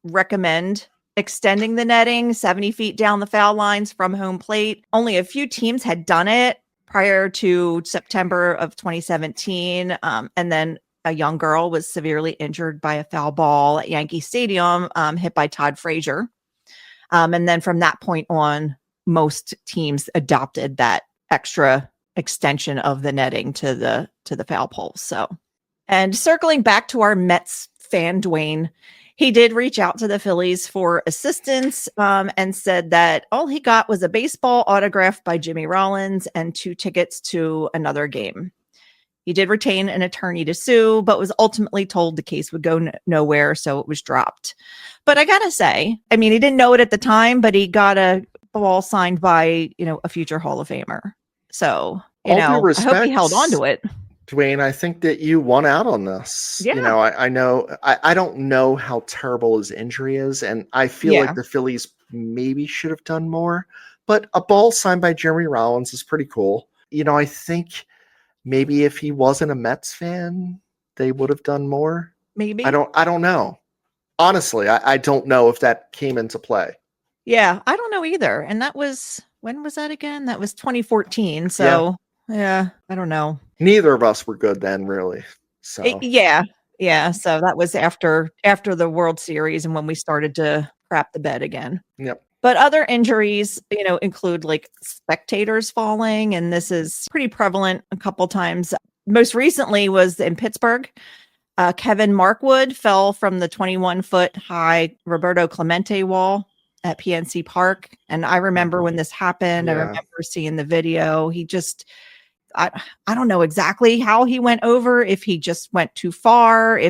Speaker 1: recommend extending the netting 70 feet down the foul lines from home plate. Only a few teams had done it prior to September of 2017. And then a young girl was severely injured by a foul ball at Yankee Stadium, hit by Todd Frazier. And then from that point on, most teams adopted that extra extension of the netting to the foul poles. So, and circling back to our Mets fan, Dwayne, he did reach out to the Phillies for assistance, and said that all he got was a baseball autograph by Jimmy Rollins and 2 tickets to another game. He did retain an attorney to sue, but was ultimately told the case would go nowhere, so it was dropped. But I gotta say, I mean, he didn't know it at the time, but he got a ball signed by, a future Hall of Famer. So, I hope he held on to it.
Speaker 2: Dwayne, I think that you won out on this.
Speaker 1: Yeah.
Speaker 2: I know, I don't know how terrible his injury is, and I feel like the Phillies maybe should have done more, but a ball signed by Jeremy Rollins is pretty cool. I think maybe if he wasn't a Mets fan, they would have done more.
Speaker 1: Maybe.
Speaker 2: I don't know. Honestly, I don't know if that came into play.
Speaker 1: Yeah, I don't know either. And when was that again? That was 2014. So yeah, I don't know.
Speaker 2: Neither of us were good then, really. So
Speaker 1: yeah. So that was after the World Series and when we started to crap the bed again.
Speaker 2: Yep.
Speaker 1: But other injuries, include like spectators falling, and this is pretty prevalent a couple times. Most recently was in Pittsburgh. Kevin Markwood fell from the 21-foot high Roberto Clemente wall at PNC Park. And I remember when this happened, I
Speaker 2: Yeah.
Speaker 1: remember seeing the video. I don't know exactly how he went over, if he just went too far,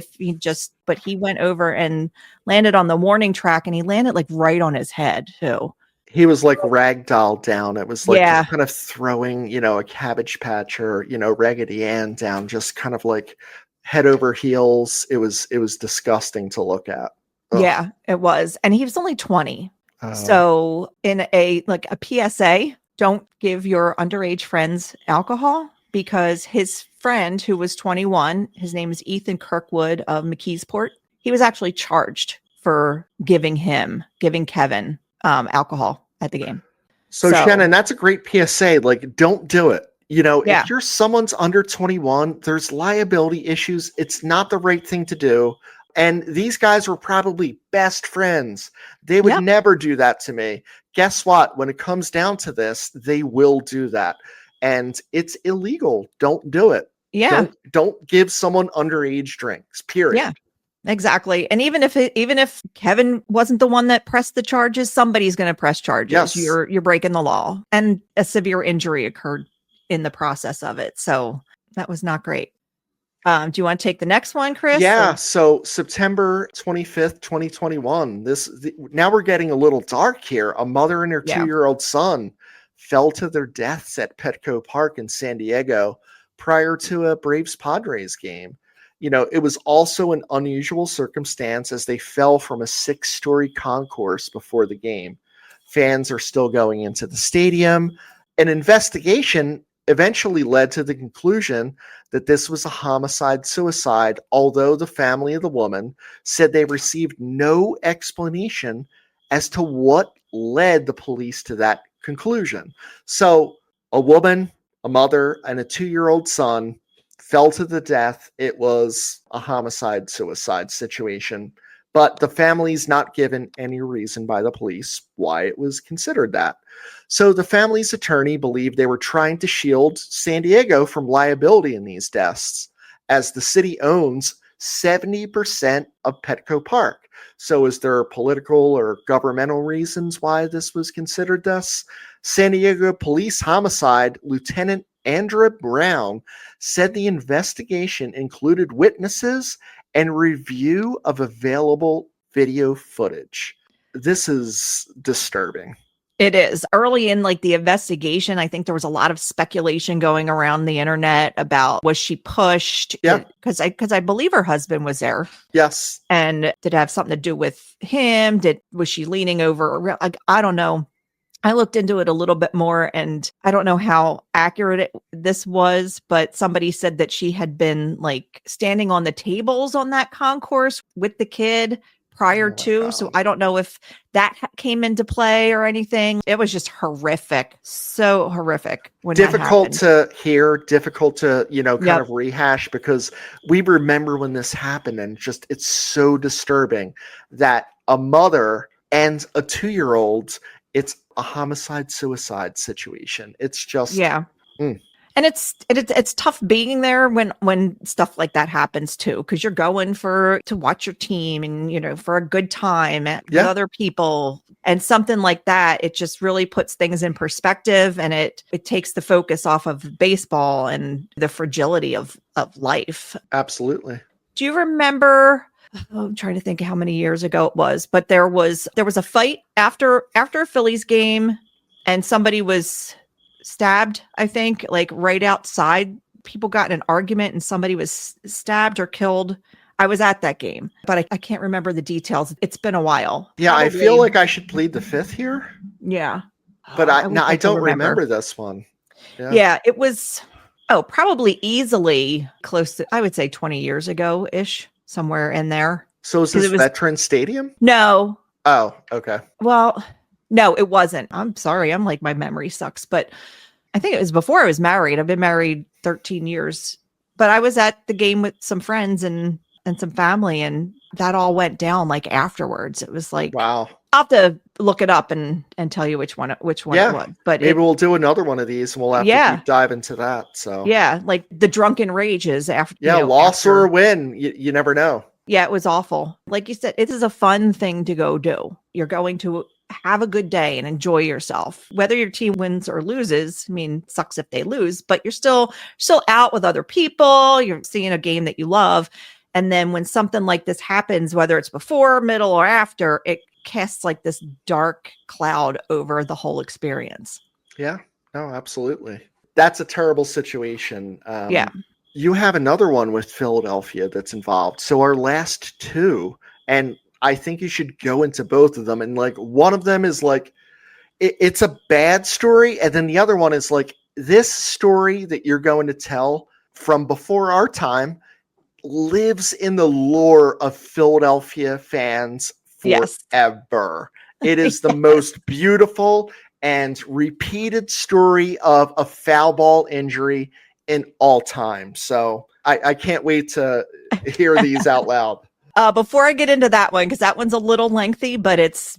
Speaker 1: but he went over and landed on the warning track, and he landed like right on his head too.
Speaker 2: He was like ragdoll down. It was like
Speaker 1: Yeah.
Speaker 2: just kind of throwing, a Cabbage Patch or, Raggedy Ann down, just kind of like head over heels. It was disgusting to look at. Ugh.
Speaker 1: Yeah, it was. And he was only 20.
Speaker 2: Uh,
Speaker 1: So in a PSA, don't give your underage friends alcohol, because his friend who was 21, his name is Ethan Kirkwood of McKeesport. He was actually charged for giving Kevin alcohol at the game.
Speaker 2: So Shannon, that's a great PSA. Like, don't do it.
Speaker 1: Yeah.
Speaker 2: If you're someone's under 21, there's liability issues. It's not the right thing to do. And these guys were probably best friends. They would
Speaker 1: Yep.
Speaker 2: never do that to me. Guess what? When it comes down to this, they will do that. And it's illegal. Don't do it.
Speaker 1: Yeah.
Speaker 2: Don't give someone underage drinks, period.
Speaker 1: Yeah. Exactly. And even if Kevin wasn't the one that pressed the charges, somebody's going to press charges.
Speaker 2: Yes.
Speaker 1: You're breaking the law, and a severe injury occurred in the process of it. So that was not great. Do you want to take the next one, Chris?
Speaker 2: Yeah. So September 25th, 2021. Now we're getting a little dark here. A mother and her
Speaker 1: Yeah.
Speaker 2: 2-year-old son fell to their deaths at Petco Park in San Diego prior to a Braves Padres game. It was also an unusual circumstance as they fell from a 6-story concourse before the game. Fans are still going into the stadium. An investigation eventually led to the conclusion that this was a homicide-suicide, although the family of the woman said they received no explanation as to what led the police to that conclusion. So a woman, a mother, and a 2-year-old son fell to the death. It was a homicide-suicide situation, but the family's not given any reason by the police why it was considered that. So the family's attorney believed they were trying to shield San Diego from liability in these deaths, as the city owns 70% of Petco Park. So is there political or governmental reasons why this was considered thus? San Diego Police Homicide Lieutenant Andrea Brown said the investigation included witnesses and review of available video footage. This is disturbing.
Speaker 1: It is. Early in the investigation, I think there was a lot of speculation going around the internet about, was she pushed?
Speaker 2: Yeah.
Speaker 1: Because I believe her husband was there.
Speaker 2: Yes.
Speaker 1: And did it have something to do with him? Was she leaning over? I don't know. I looked into it a little bit more, and I don't know how accurate this was, but somebody said that she had been standing on the tables on that concourse with the kid prior to.
Speaker 2: Wow.
Speaker 1: So I don't know if that came into play or anything. It was just horrific. So horrific. When
Speaker 2: difficult to hear, difficult to, kind
Speaker 1: Yep.
Speaker 2: of rehash, because we remember when this happened, and it's so disturbing that a mother and a 2-year-old, it's a homicide-suicide situation. It's just,
Speaker 1: yeah. And it's tough being there when stuff like that happens too, because you're going to watch your team and for a good time with other people, and something like that, it just really puts things in perspective, and it takes the focus off of baseball and the fragility of life.
Speaker 2: Absolutely.
Speaker 1: Do you remember? I'm trying to think how many years ago it was, but there was a fight after a Phillies game, and somebody was stabbed, I think, right outside. People got in an argument and somebody was stabbed or killed. I was at that game, but I can't remember the details. It's been a while.
Speaker 2: Yeah,
Speaker 1: Probably.
Speaker 2: I feel like I should plead the fifth here,
Speaker 1: Yeah.
Speaker 2: but
Speaker 1: I
Speaker 2: I don't remember this one.
Speaker 1: Yeah, it was, probably easily close to, I would say 20 years ago-ish, somewhere in there.
Speaker 2: So is this Veteran Stadium?
Speaker 1: No.
Speaker 2: Oh, okay.
Speaker 1: Well, no, it wasn't. I'm sorry. My memory sucks, but I think it was before I was married. I've been married 13 years, but I was at the game with some friends and some family, and that all went down afterwards. It was
Speaker 2: Wow.
Speaker 1: I'll have to look it up and tell you which one it
Speaker 2: Yeah,
Speaker 1: was. But
Speaker 2: maybe we'll do another one of these and we'll have to
Speaker 1: Yeah.
Speaker 2: deep dive into that. So
Speaker 1: yeah, like the drunken rages after,
Speaker 2: yeah, loss or a win, you never know.
Speaker 1: Yeah, it was awful. Like you said, it is a fun thing to go do. You're going to have a good day and enjoy yourself. Whether your team wins or loses, I mean, sucks if they lose, but you're still out with other people. You're seeing a game that you love. And then when something like this happens, whether it's before, middle, or after, it casts like this dark cloud over the whole experience.
Speaker 2: Yeah, no, absolutely. That's a terrible situation.
Speaker 1: Yeah.
Speaker 2: You have another one with Philadelphia that's involved. So our last two, and I think you should go into both of them. And like one of them is like, it's a bad story. And then the other one is like, this story that you're going to tell from before our time lives in the lore of Philadelphia fans
Speaker 1: Yes.
Speaker 2: forever. It is the most beautiful and repeated story of a foul ball injury in all time. So I can't wait to hear these out loud.
Speaker 1: Before I get into that one, because that one's a little lengthy, but it's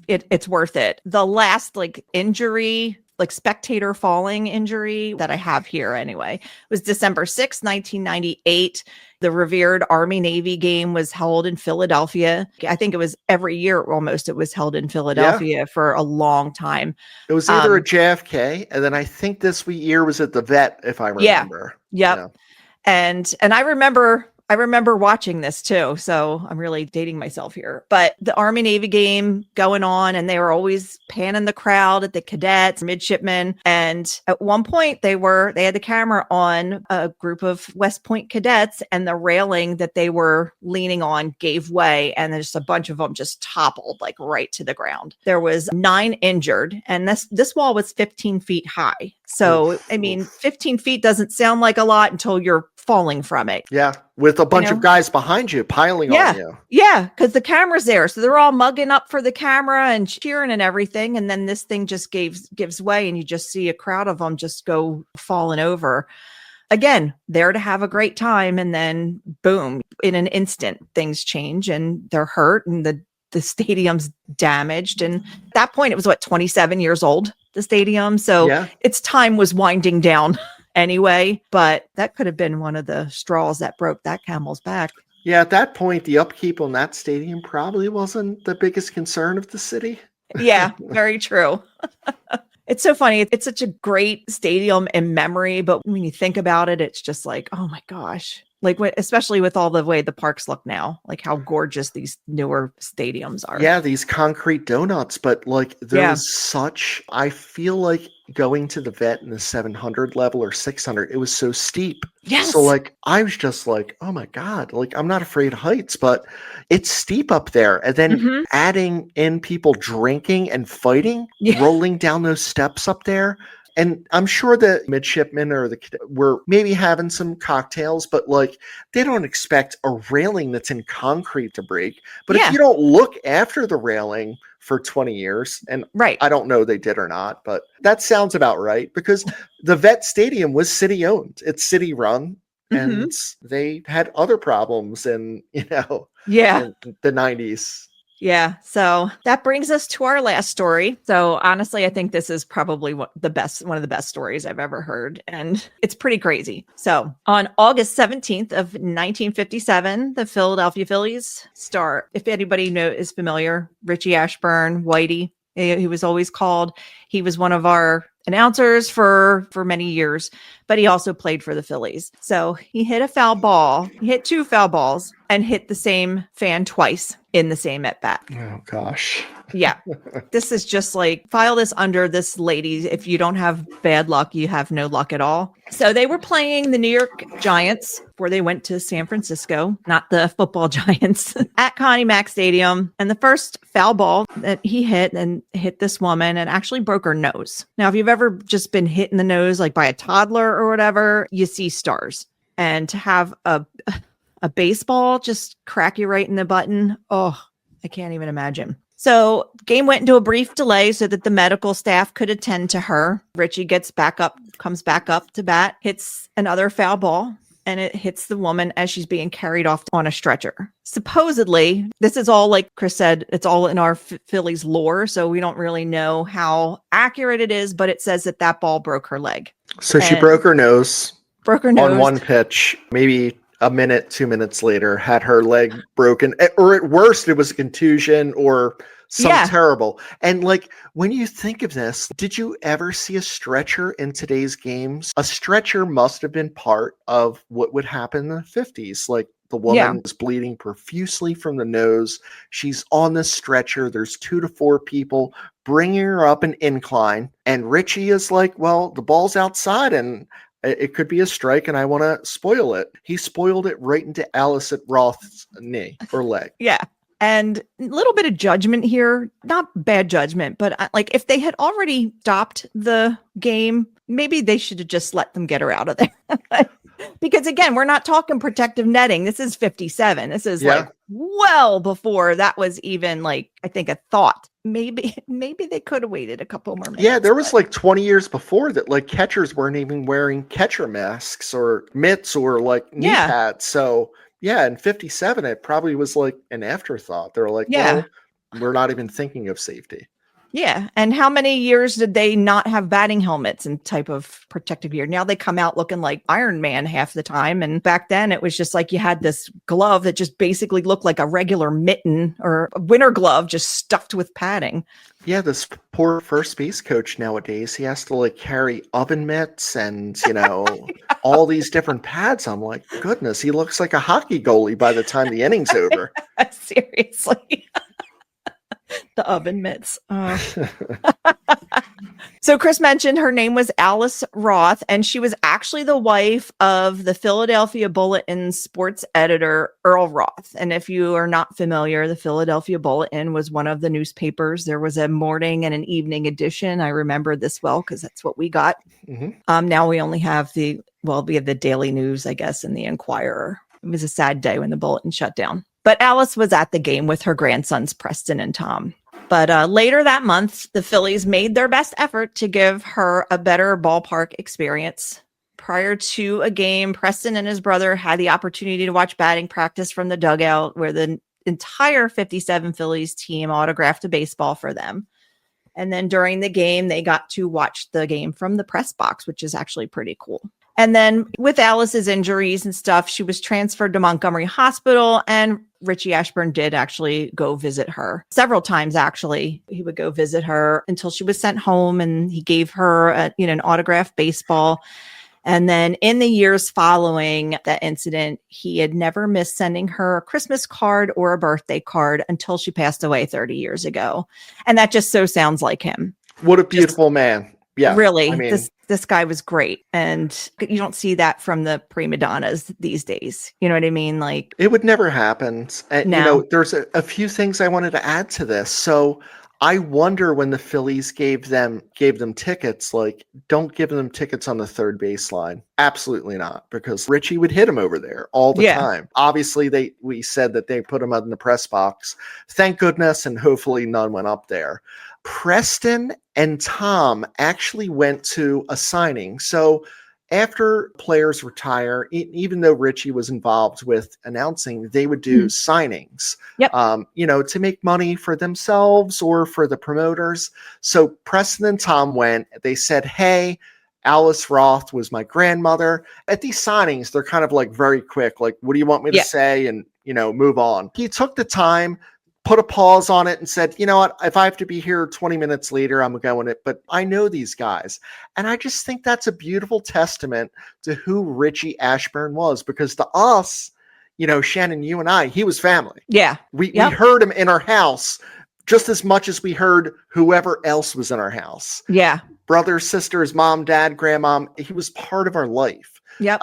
Speaker 1: worth it. The last like injury, like spectator falling injury that I have here anyway, was December 6th, 1998. The revered Army-Navy game was held in Philadelphia. I think it was every year almost it was held in Philadelphia for a long time.
Speaker 2: It was either at JFK, and then I think this year was at the Vet, if I remember.
Speaker 1: Yep.
Speaker 2: Yeah.
Speaker 1: And I remember watching this too. So I'm really dating myself here. But the Army Navy game going on, and they were always panning the crowd at the cadets, midshipmen. And at one point they had the camera on a group of West Point cadets, and the railing that they were leaning on gave way, and there's a bunch of them just toppled like right to the ground. There was 9 injured, and this wall was 15 feet high. So, I mean, 15 feet doesn't sound like a lot until you're falling from it.
Speaker 2: Yeah. With a bunch of guys behind you piling on you.
Speaker 1: Yeah. Because the camera's there. So they're all mugging up for the camera and cheering and everything. And then this thing just gives way, and you just see a crowd of them just go falling over. Again, there to have a great time. And then boom, in an instant, things change and they're hurt and the stadium's damaged. And at that point, it was 27 years old, the stadium. So its time was winding down anyway, but that could have been one of the straws that broke that camel's back.
Speaker 2: Yeah, at that point, the upkeep on that stadium probably wasn't the biggest concern of the city.
Speaker 1: Yeah, very true. It's so funny. It's such a great stadium in memory, but when you think about it, it's just like, oh my gosh. Like, especially with all the way the parks look now, like how gorgeous these newer stadiums are.
Speaker 2: Yeah, these concrete donuts, but like there's such, I feel like going to the Vet in the 700 level or 600, it was so steep.
Speaker 1: Yes.
Speaker 2: So like, I was just like, oh my God, like I'm not afraid of heights, but it's steep up there. And then adding in people drinking and fighting, rolling down those steps up there. And I'm sure the midshipmen were maybe having some cocktails, but like they don't expect a railing that's in concrete to break. But if you don't look after the railing for 20 years, and I don't know they did or not, but that sounds about right, because the Vet Stadium was city owned. It's city run. And they had other problems in, in the 90s.
Speaker 1: Yeah. So that brings us to our last story. So honestly, I think this is probably one of the best stories I've ever heard. And it's pretty crazy. So on August 17th of 1957, the Philadelphia Phillies star, if anybody is familiar, Richie Ashburn, Whitey, he was always called. He was one of our announcers for many years, but he also played for the Phillies. So he hit a foul ball. He hit 2 foul balls and hit the same fan twice in the same at bat.
Speaker 2: Oh gosh.
Speaker 1: Yeah. This is just like, file this under this lady. If you don't have bad luck, you have no luck at all. So they were playing the New York Giants before they went to San Francisco, not the football Giants, at Connie Mack Stadium. And the first foul ball that he hit this woman and actually broke her nose. Now, if you've ever just been hit in the nose, like by a toddler or whatever, you see stars. And to have a baseball just crack you right in the button, oh, I can't even imagine. So game went into a brief delay so that the medical staff could attend to her. Richie comes back up to bat, hits another foul ball, and it hits the woman as she's being carried off on a stretcher. Supposedly, this is all, like Chris said, it's all in our Phillies lore, so we don't really know how accurate it is, but it says that that ball broke her leg.
Speaker 2: So she broke her nose.
Speaker 1: Broke her nose.
Speaker 2: On one pitch, maybe a minute, 2 minutes later, had her leg broken, or at worst, it was a contusion or something terrible. And like, when you think of this, did you ever see a stretcher in today's games? A stretcher must have been part of what would happen in the 50s. Like, the woman is bleeding profusely from the nose. She's on the stretcher. There's 2 to 4 people bringing her up an incline. And Richie is like, well, the ball's outside and it could be a strike and I want to spoil it. He spoiled it right into Alice Roth's knee or leg.
Speaker 1: Yeah. And a little bit of judgment here, not bad judgment, but like if they had already stopped the game, maybe they should have just let them get her out of there. Because again, we're not talking protective netting. This is 57. This is like well before that was even like, I think, a thought. Maybe they could have waited a couple more minutes.
Speaker 2: Yeah, there was like 20 years before that, like catchers weren't even wearing catcher masks or mitts or like knee pads. So yeah, in 57, it probably was like an afterthought. They're like, well, we're not even thinking of safety.
Speaker 1: Yeah. And how many years did they not have batting helmets and type of protective gear? Now they come out looking like Iron Man half the time. And back then it was just like you had this glove that just basically looked like a regular mitten or a winter glove just stuffed with padding.
Speaker 2: Yeah, this poor first base coach nowadays, he has to like carry oven mitts and, you know, all these different pads. I'm like, goodness, he looks like a hockey goalie by the time the inning's over.
Speaker 1: Seriously. The oven mitts. So Chris mentioned her name was Alice Roth, and she was actually the wife of the Philadelphia Bulletin sports editor, Earl Roth. And if you are not familiar, the Philadelphia Bulletin was one of the newspapers. There was a morning and an evening edition. I remember this well because that's what we got. Mm-hmm. Now we only have we have the Daily News, I guess, and the Enquirer. It was a sad day when the Bulletin shut down. But Alice was at the game with her grandsons, Preston and Tom. But later that month, the Phillies made their best effort to give her a better ballpark experience. Prior to a game, Preston and his brother had the opportunity to watch batting practice from the dugout where the entire 57 Phillies team autographed a baseball for them. And then during the game, they got to watch the game from the press box, which is actually pretty cool. And then with Alice's injuries and stuff, she was transferred to Montgomery Hospital, and Richie Ashburn did actually go visit her several times. Actually, he would go visit her until she was sent home, and he gave her an autographed baseball. And then in the years following that incident, he had never missed sending her a Christmas card or a birthday card until she passed away 30 years ago. And that just so sounds like him.
Speaker 2: What a beautiful man. Yeah,
Speaker 1: really. I mean, this guy was great. And you don't see that from the prima donnas these days. You know what I mean? Like,
Speaker 2: it would never happen. And, you know, there's a few things I wanted to add to this. So I wonder when the Phillies gave them tickets, like, don't give them tickets on the third baseline. Absolutely not, because Richie would hit him over there all the time. Obviously, we said that they put him in the press box. Thank goodness, and hopefully none went up there. Preston and Tom actually went to a signing. So after players retire, even though Richie was involved with announcing, they would do signings, to make money for themselves or for the promoters. So Preston and Tom went. They said, hey, Alice Roth was my grandmother. At these signings, they're kind of like very quick. Like, what do you want me to say? And, move on. He took the time, put a pause on it and said, you know what, if I have to be here 20 minutes later, I'm going it. But I know these guys. And I just think that's a beautiful testament to who Richie Ashburn was, because to us, Shannon, you and I, he was family.
Speaker 1: Yeah.
Speaker 2: We heard him in our house just as much as we heard whoever else was in our house.
Speaker 1: Yeah.
Speaker 2: Brothers, sisters, mom, dad, grandma. He was part of our life.
Speaker 1: Yep.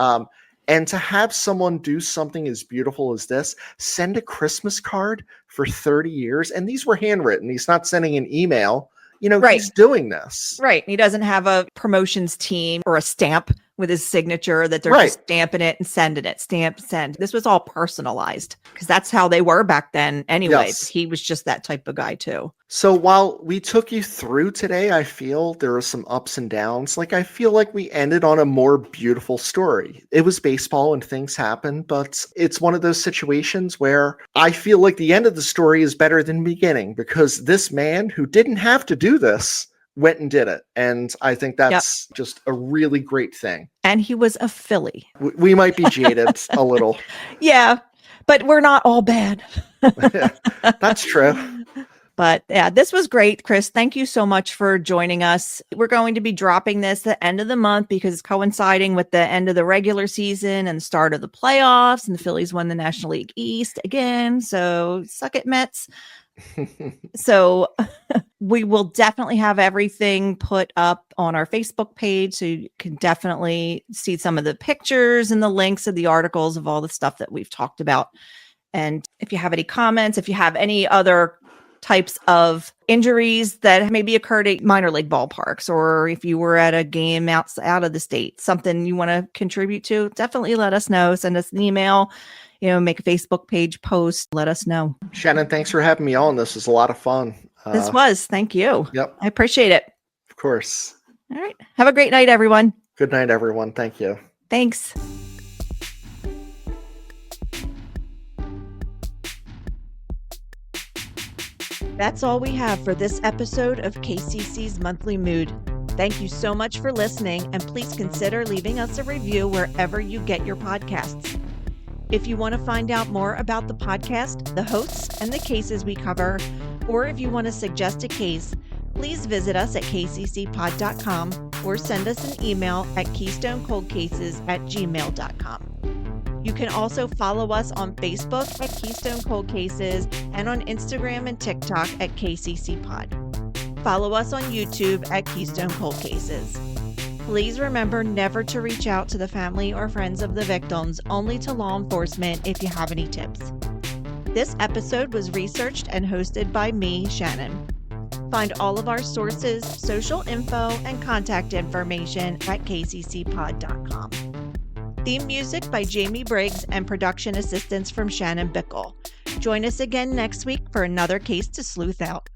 Speaker 2: And to have someone do something as beautiful as this, send a Christmas card for 30 years. And these were handwritten. He's not sending an email. He's doing this.
Speaker 1: Right. He doesn't have a promotions team or a stamp with his signature that they're
Speaker 2: Right.
Speaker 1: just stamping it and sending it, stamp, send. This was all personalized because that's how they were back then anyway.
Speaker 2: Yes.
Speaker 1: He was just that type of guy too.
Speaker 2: So while we took you through today, I feel there were some ups and downs. Like, I feel like we ended on a more beautiful story. It was baseball and things happen, but it's one of those situations where I feel like the end of the story is better than the beginning because this man who didn't have to do this went and did it. And I think that's just a really great thing.
Speaker 1: And he was a Philly.
Speaker 2: We might be jaded a little.
Speaker 1: Yeah, but we're not all bad.
Speaker 2: That's true.
Speaker 1: But yeah, this was great, Chris. Thank you so much for joining us. We're going to be dropping this at the end of the month because it's coinciding with the end of the regular season and the start of the playoffs. And the Phillies won the National League East again. So suck it, Mets. So we will definitely have everything put up on our Facebook page. So you can definitely see some of the pictures and the links of the articles of all the stuff that we've talked about. And if you have any comments, if you have any other types of injuries that maybe occurred at minor league ballparks, or if you were at a game out of the state, something you want to contribute to, definitely let us know. Send us an email, make a Facebook page post, let us know.
Speaker 2: Shannon, thanks for having me on. This was a lot of fun.
Speaker 1: Thank you.
Speaker 2: Yep.
Speaker 1: I appreciate it.
Speaker 2: Of course.
Speaker 1: All right. Have a great night, everyone.
Speaker 2: Good night, everyone. Thank you.
Speaker 1: Thanks. That's all we have for this episode of KCC's Monthly Mood. Thank you so much for listening, and please consider leaving us a review wherever you get your podcasts. If you want to find out more about the podcast, the hosts, and the cases we cover, or if you want to suggest a case, please visit us at kccpod.com or send us an email at keystonecoldcases@gmail.com. You can also follow us on Facebook at Keystone Cold Cases and on Instagram and TikTok at KCC Pod. Follow us on YouTube at Keystone Cold Cases. Please remember never to reach out to the family or friends of the victims, only to law enforcement if you have any tips. This episode was researched and hosted by me, Shannon. Find all of our sources, social info, and contact information at kccpod.com. Theme music by Jamie Briggs and production assistance from Shannon Bickle. Join us again next week for another case to sleuth out.